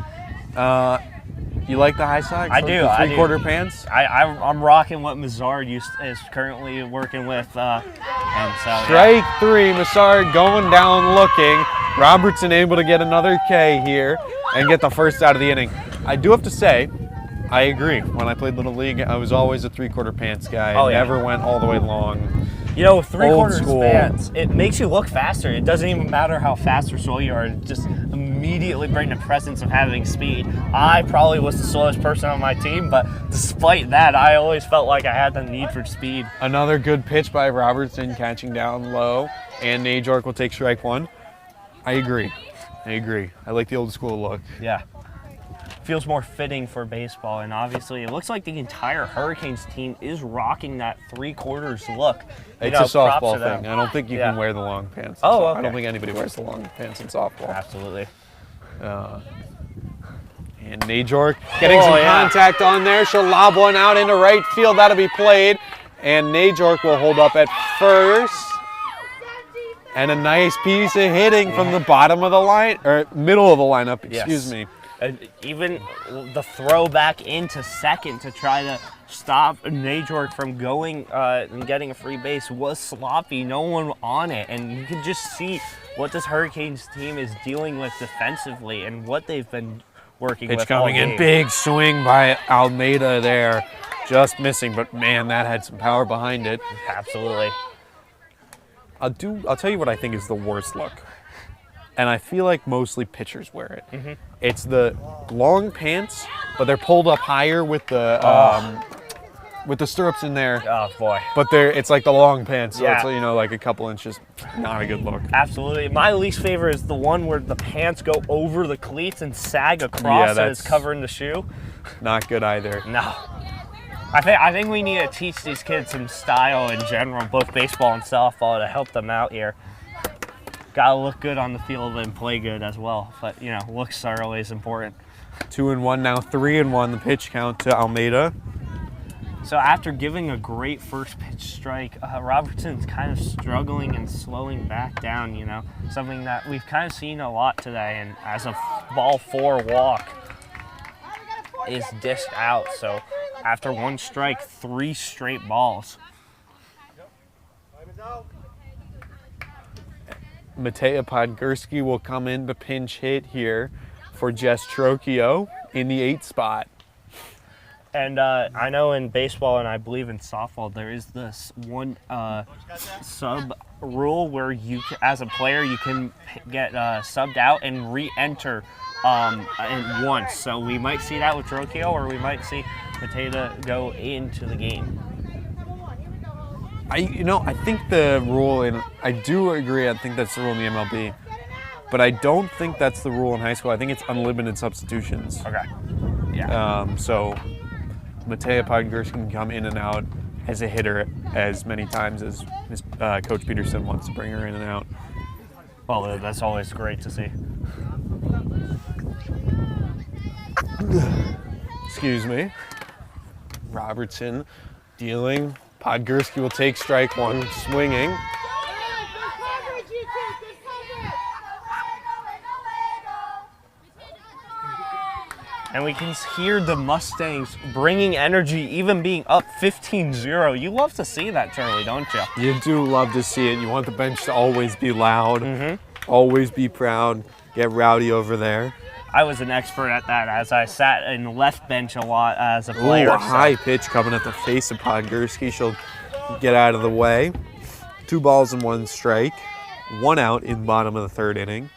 You like the high socks? I do. The three-quarter pants? I'm rocking what Massard is currently working with, and so. Strike 3, Massard going down looking. Robertson able to get another K here and get the first out of the inning. I do have to say, I agree. When I played Little League, I was always a three-quarter pants guy. I never went all the way long. You know, three-quarter pants, it makes you look faster. It doesn't even matter how fast or slow you are. It just immediately bring the presence of having speed. I probably was the slowest person on my team, but despite that, I always felt like I had the need for speed. Another good pitch by Robertson, catching down low, and Najork will take strike 1. I agree. I like the old school look. Yeah. Feels more fitting for baseball, and obviously it looks like the entire Hurricanes team is rocking that three-quarters look. It's a softball thing. I don't think you can wear the long pants. Oh, okay. I don't think anybody wears the long pants in softball. Absolutely. And Najork getting some contact on there. She'll lob one out into right field. That'll be played. And Najork will hold up at first. And a nice piece of hitting from the bottom of the line, or middle of the lineup, excuse me. And even the throw back into second to try to stop Najork from going and getting a free base was sloppy. No one on it. And you can just see what this Hurricanes team is dealing with defensively and what they've been working with. Pitch coming in, big swing by Almeida there. Just missing, but man, that had some power behind it. Absolutely. I'll tell you what I think is the worst look. And I feel like mostly pitchers wear it. Mm-hmm. It's the long pants, but they're pulled up higher with the stirrups in there. Oh boy! But it's like the long pants, so it's like a couple inches. Not a good look. Absolutely. My least favorite is the one where the pants go over the cleats and sag across, so it's covering the shoe. Not good either. No. I think we need to teach these kids some style in general, both baseball and softball, to help them out here. Gotta look good on the field and play good as well. But, looks are always important. 2-1 now, 3-1 the pitch count to Almeida. So after giving a great first pitch strike, Robertson's kind of struggling and slowing back down, something that we've kind of seen a lot today. And as a ball 4 walk is dished out. So after 1 strike, 3 straight balls. Matea Podgorski will come in to pinch hit here for Jess Trocchio in the 8th spot. And I know in baseball and I believe in softball, there is this one sub rule where you, as a player, you can get subbed out and re-enter once. So we might see that with Trocchio, or we might see Matea go into the game. I think the rule I do agree, I think that's the rule in the MLB, but I don't think that's the rule in high school. I think it's unlimited substitutions. Okay. Yeah. So Matea Podgorski can come in and out as a hitter as many times as Coach Peterson wants to bring her in and out. Well, that's always great to see. Excuse me. Robertson dealing. Podgorski will take strike one, swinging. And we can hear the Mustangs bringing energy, even being up 15-0. You love to see that, Charlie, don't you? You do love to see it. You want the bench to always be loud, always be proud, get rowdy over there. I was an expert at that as I sat in the left bench a lot as a player. Ooh, a high pitch coming at the face of Podgorski. She'll get out of the way. 2 balls and 1 strike. 1 out in bottom of the 3rd inning.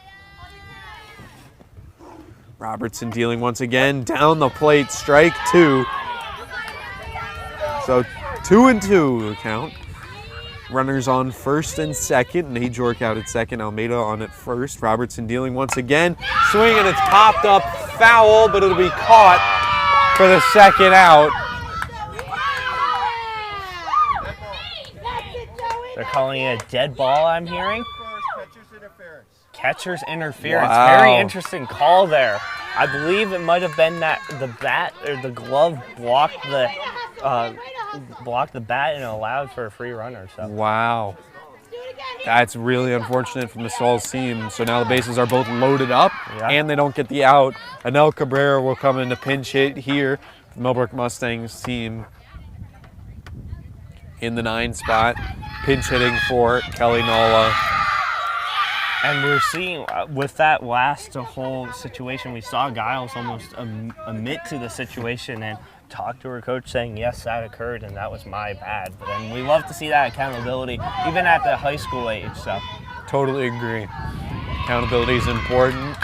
Robertson dealing once again. Down the plate, strike 2. So 2-2 the count. Runners on first and second. Najork out at second. Almeida on at first. Robertson dealing once again. Swing, and it's popped up foul, but it'll be caught for the 2nd out. They're calling it a dead ball, I'm hearing. Catcher's interference. Wow. Very interesting call there. I believe it might have been that the bat or the glove blocked the bat and allowed for a free runner. So. Wow. That's really unfortunate from the Sauls team. So now the bases are both loaded up, and they don't get the out. Anel Cabrera will come in to pinch hit here. The Millbrook Mustangs team in the 9 spot, pinch hitting for Kelly Nola. And we're seeing, with that last whole situation, we saw Giles almost admit to the situation and talk to her coach saying, yes, that occurred and that was my bad. But then we love to see that accountability, even at the high school age. So Totally agree. Accountability is important.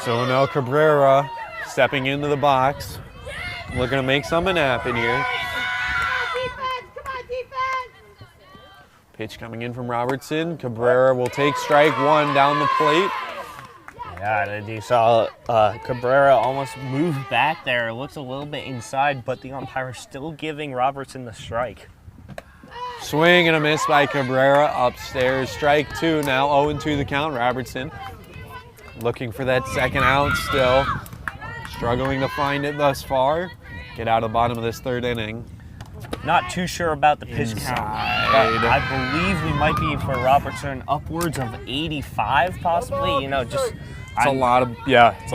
So Anel Cabrera stepping into the box, looking to make something happen here. Pitch coming in from Robertson. Cabrera will take strike 1 down the plate. yeah, you saw Cabrera almost move back there. It looks a little bit inside, but the umpire still giving Robertson the strike. Swing and a miss by Cabrera upstairs. Strike 2 now, 0-2 the count. Robertson looking for that 2nd out still. Struggling to find it thus far. Get out of the bottom of this 3rd inning. Not too sure about the pitch count, but I believe we might be for Robertson upwards of 85 possibly. You know, just It's a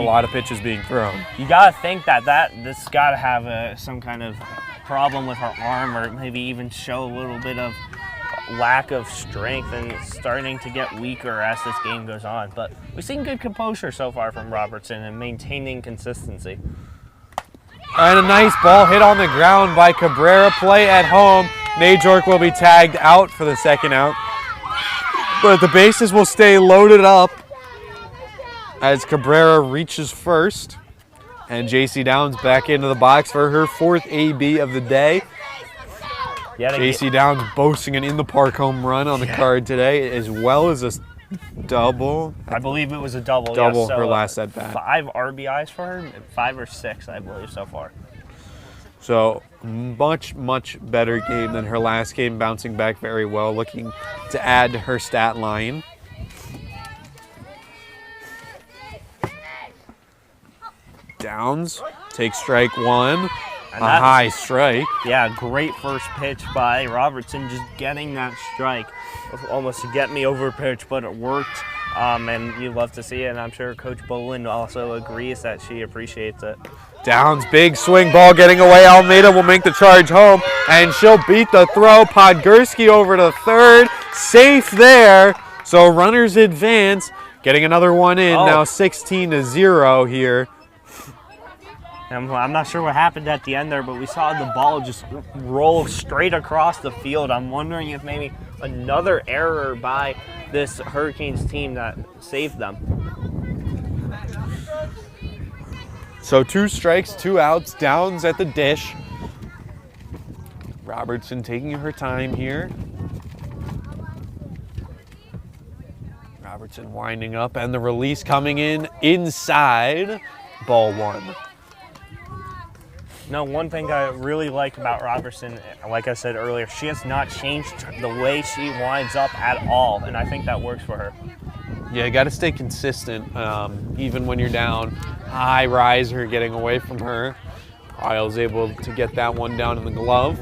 lot of pitches being thrown. you gotta think that this gotta have some kind of problem with her arm, or maybe even show a little bit of lack of strength and it's starting to get weaker as this game goes on. But we've seen good composure so far from Robertson and maintaining consistency. And a nice ball hit on the ground by Cabrera. Play at home. Najork will be tagged out for the 2nd out. But the bases will stay loaded up as Cabrera reaches first. And JC Downs back into the box for her 4th AB of the day. JC Downs boasting an in-the-park home run on the card today, as well as a double. I believe it was a double. Double, yes. So, her last at bat. 5 RBIs for her, 5 or 6, I believe, so far. So much, much better game than her last game, bouncing back very well, looking to add to her stat line. Downs takes strike 1, a high strike. Yeah, great first pitch by Robertson, just getting that strike. Almost to get me over pitch, but it worked. And you love to see it, and I'm sure Coach Boland also agrees that she appreciates it. Downs, big swing ball getting away. Almeida will make the charge home, and she'll beat the throw. Podgorski over to 3rd, safe there. So runners advance, getting another one in. Now 16-0 here. I'm not sure what happened at the end there, but we saw the ball just roll straight across the field. I'm wondering if maybe another error by this Hurricanes team that saved them. So 2 strikes, 2 outs, Downs at the dish. Robertson taking her time here. Robertson winding up, and the release coming in inside, ball one. Now, one thing I really like about Robertson, like I said earlier, she has not changed the way she winds up at all, and I think that works for her. Yeah, you got to stay consistent, even when you're down. High riser getting away from her. Kyle's able to get that one down in the glove.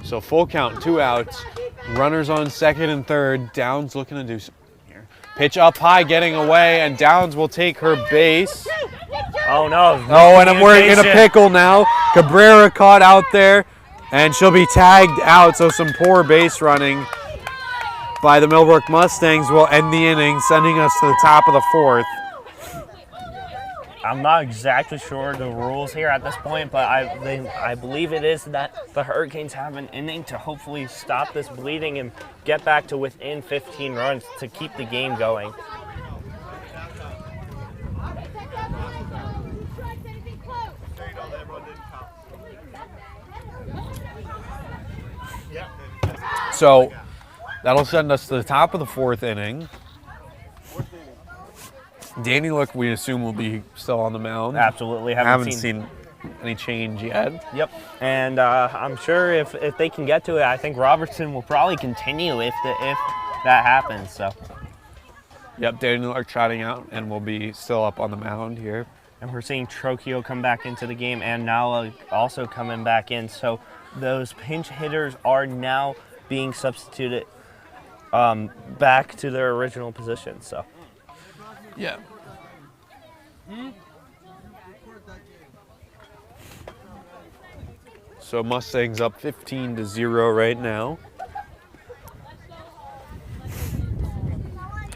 So full count, 2 outs. Runners on second and third. Downs looking to do something here. Pitch up high, getting away, and Downs will take her base. Oh, no. Oh, and we're in a pickle now. Cabrera caught out there, and she'll be tagged out. So some poor base running by the Millbrook Mustangs will end the inning, sending us to the top of the fourth. I'm not exactly sure the rules here at this point, but I believe it is that the Hurricanes have an inning to hopefully stop this bleeding and get back to within 15 runs to keep the game going. So that'll send us to the top of the fourth inning. Danny Look, we assume, will be still on the mound. Absolutely. Haven't seen any change yet. Yep. And I'm sure if they can get to it, I think Robertson will probably continue if that happens. So. Yep, Danny Look trotting out and will be still up on the mound here. And we're seeing Trocchio come back into the game and Nala also coming back in. So those pinch hitters are now being substituted back to their original position. So. Yeah. So Mustangs up 15-0 right now.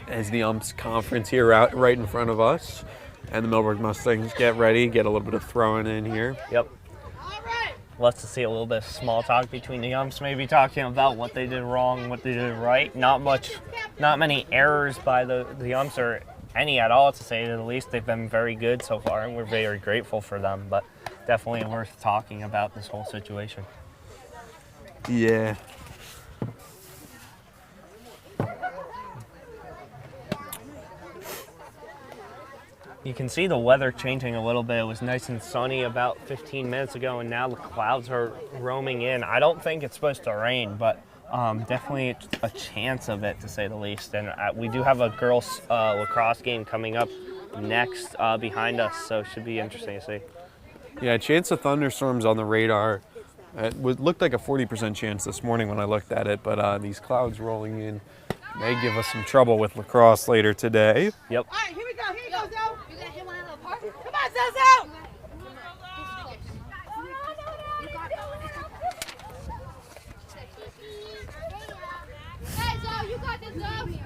As the umps conference here out right in front of us. And the Millbrook Mustangs get ready, get a little bit of throwing in here. Yep. Let's see a little bit of small talk between the umps, maybe talking about what they did wrong, what they did right. Not many errors by the umps or any at all, to say the least. They've been very good so far, and we're very grateful for them, but definitely worth talking about this whole situation. Yeah. You can see the weather changing a little bit. It was nice and sunny about 15 minutes ago, and now the clouds are roaming in. I don't think it's supposed to rain, but definitely a chance of it, to say the least. And we do have a girls' lacrosse game coming up next behind us, so it should be interesting to see. Yeah, chance of thunderstorms on the radar. It looked like a 40% chance this morning when I looked at it, but these clouds rolling in may give us some trouble with lacrosse later today. Yep. All right, here we go. Here you go, Zoe. You're going to hit one out of the park? Come on, Zoe! Hey, Zoe, you got this, Zoe.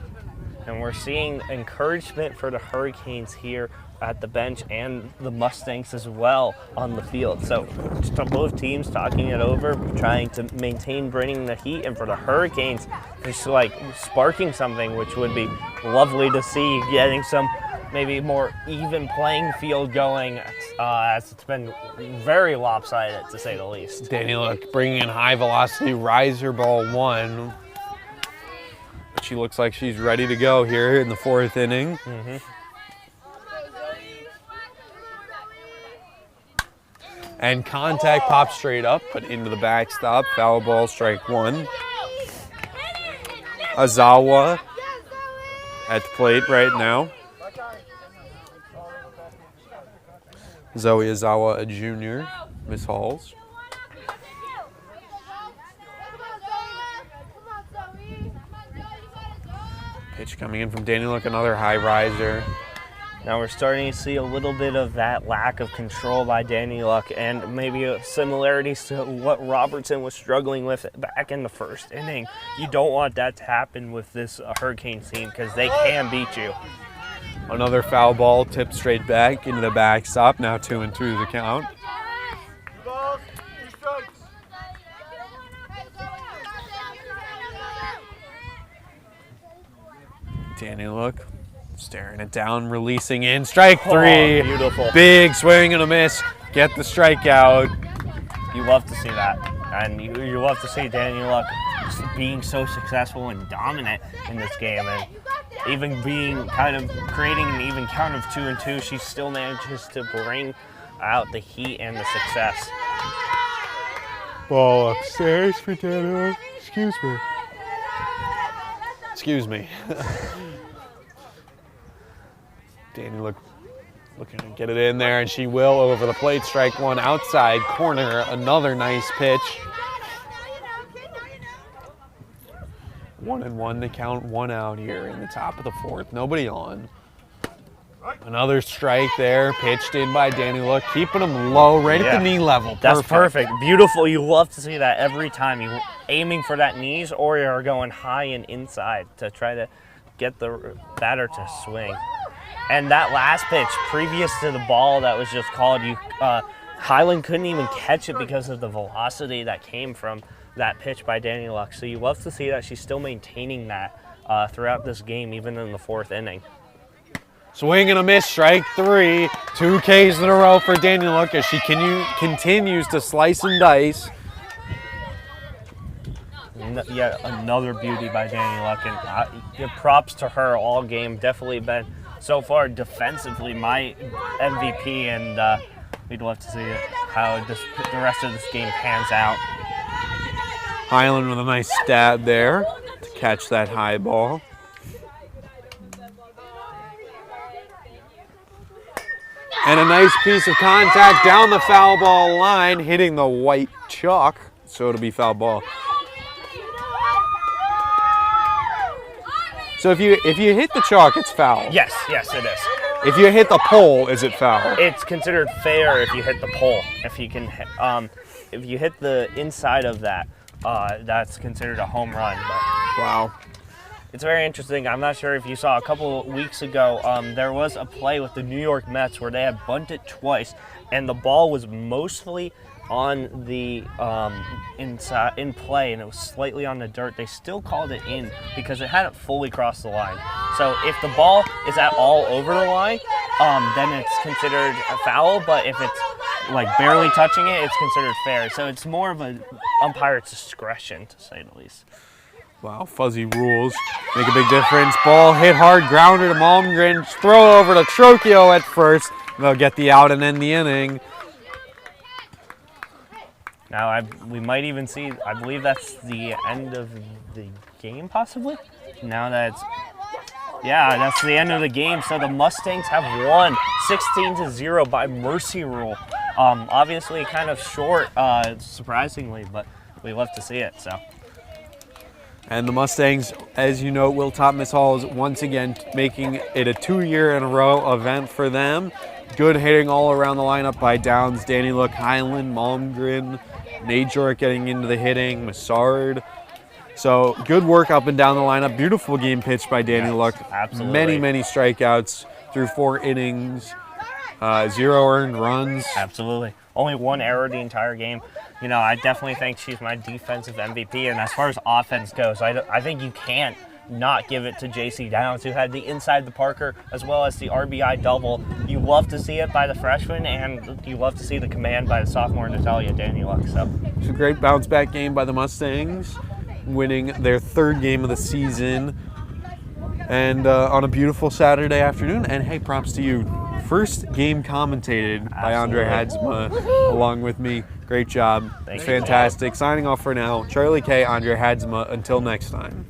And we're seeing encouragement for the Hurricanes here at the bench and the Mustangs as well on the field. So just both teams talking it over, trying to maintain bringing the heat, and for the Hurricanes, just like sparking something, which would be lovely to see, getting some maybe more even playing field going, as it's been very lopsided, to say the least. Danny Look bringing in high velocity riser ball one. She looks like she's ready to go here in the fourth inning. Mm-hmm. And contact pops straight up, but into the backstop. Foul ball, strike one. Azawa at the plate right now. Zoe Azawa, a junior, Miss Halls. Pitch coming in from Danny Look, another high riser. Now we're starting to see a little bit of that lack of control by Danny Luck, and maybe similarities to what Robertson was struggling with back in the first inning. You don't want that to happen with this Hurricanes team, because they can beat you. Another foul ball tipped straight back into the backstop. Now 2-2 the count. Danny Look staring it down, releasing in. Strike three. Oh, beautiful. Big swing and a miss. Get the strikeout. You love to see that. And you love to see Danny Luck being so successful and dominant in this game, and even being kind of creating an even count of 2-2, she still manages to bring out the heat and the success. Ball upstairs for Daniel. Excuse me. Excuse me. Daniel looking to get it in there, and she will over the plate. Strike one outside corner. Another nice pitch. 1-1 to count, one out here in the top of the fourth. Nobody on. Another strike there, pitched in by Daniela, keeping him low, right at the knee level. That's perfect. Beautiful. You love to see that every time. You're aiming for that knees, or you're going high and inside to try to get the batter to swing. And that last pitch, previous to the ball that was just called, Highland couldn't even catch it because of the velocity that came from that pitch by Danny Luck. So you love to see that she's still maintaining that throughout this game, even in the fourth inning. Swing and a miss, strike three. 2 Ks in a row for Danny Luck as she continues to slice and dice. Yet another beauty by Danny Luck, and give props to her all game. Definitely been, so far, defensively my MVP, and we'd love to see how the rest of this game pans out. Highland with a nice stab there to catch that high ball. And a nice piece of contact down the foul ball line, hitting the white chalk, so it'll be foul ball. So if you hit the chalk, it's foul. Yes, it is. If you hit the pole, is it foul? It's considered fair if you hit the pole. If you can, if you hit the inside of that, that's considered a home run. But Wow. it's very interesting. I'm not sure if you saw a couple weeks ago, there was a play with the New York Mets where they had bunted twice, and the ball was mostly on the inside in play, and it was slightly on the dirt. They still called it in because it hadn't fully crossed the line. So if the ball is at all over the line, then it's considered a foul. But if it's like barely touching it, it's considered fair. So it's more of an umpire's discretion, to say the least. Wow, fuzzy rules make a big difference. Ball hit hard, grounder to Malmgren. Throw over to Trocchio at first. They'll get the out and end the inning. Now we might even see, I believe that's the end of the game possibly. Now that's the end of the game. So the Mustangs have won 16-0 by mercy rule. Obviously kind of short, surprisingly, but we love to see it, so. And the Mustangs, as you know, will top Miss Halls once again, making it a 2-year-in-a-row event for them. Good hitting all around the lineup by Downs, Danny Look, Highland, Malmgren, Najor getting into the hitting, Massard. So good work up and down the lineup. Beautiful game pitched by Danny Luck. Absolutely. Many strikeouts through 4 innings. 0 earned runs. Absolutely. Only 1 error the entire game. You know, I definitely think she's my defensive MVP. And as far as offense goes, I think you can't not give it to JC Downs, who had the inside the Parker as well as the RBI double. You love to see it by the freshman, and you love to see the command by the sophomore Natalia Danieluk. So it's a great bounce back game by the Mustangs, winning their 3rd game of the season, and on a beautiful Saturday afternoon. And hey, props to you. First game commentated by Andre Hadzma along with me. Great job. Thank you. Fantastic. Signing off for now. Charlie K, Andre Hadzma. Until next time.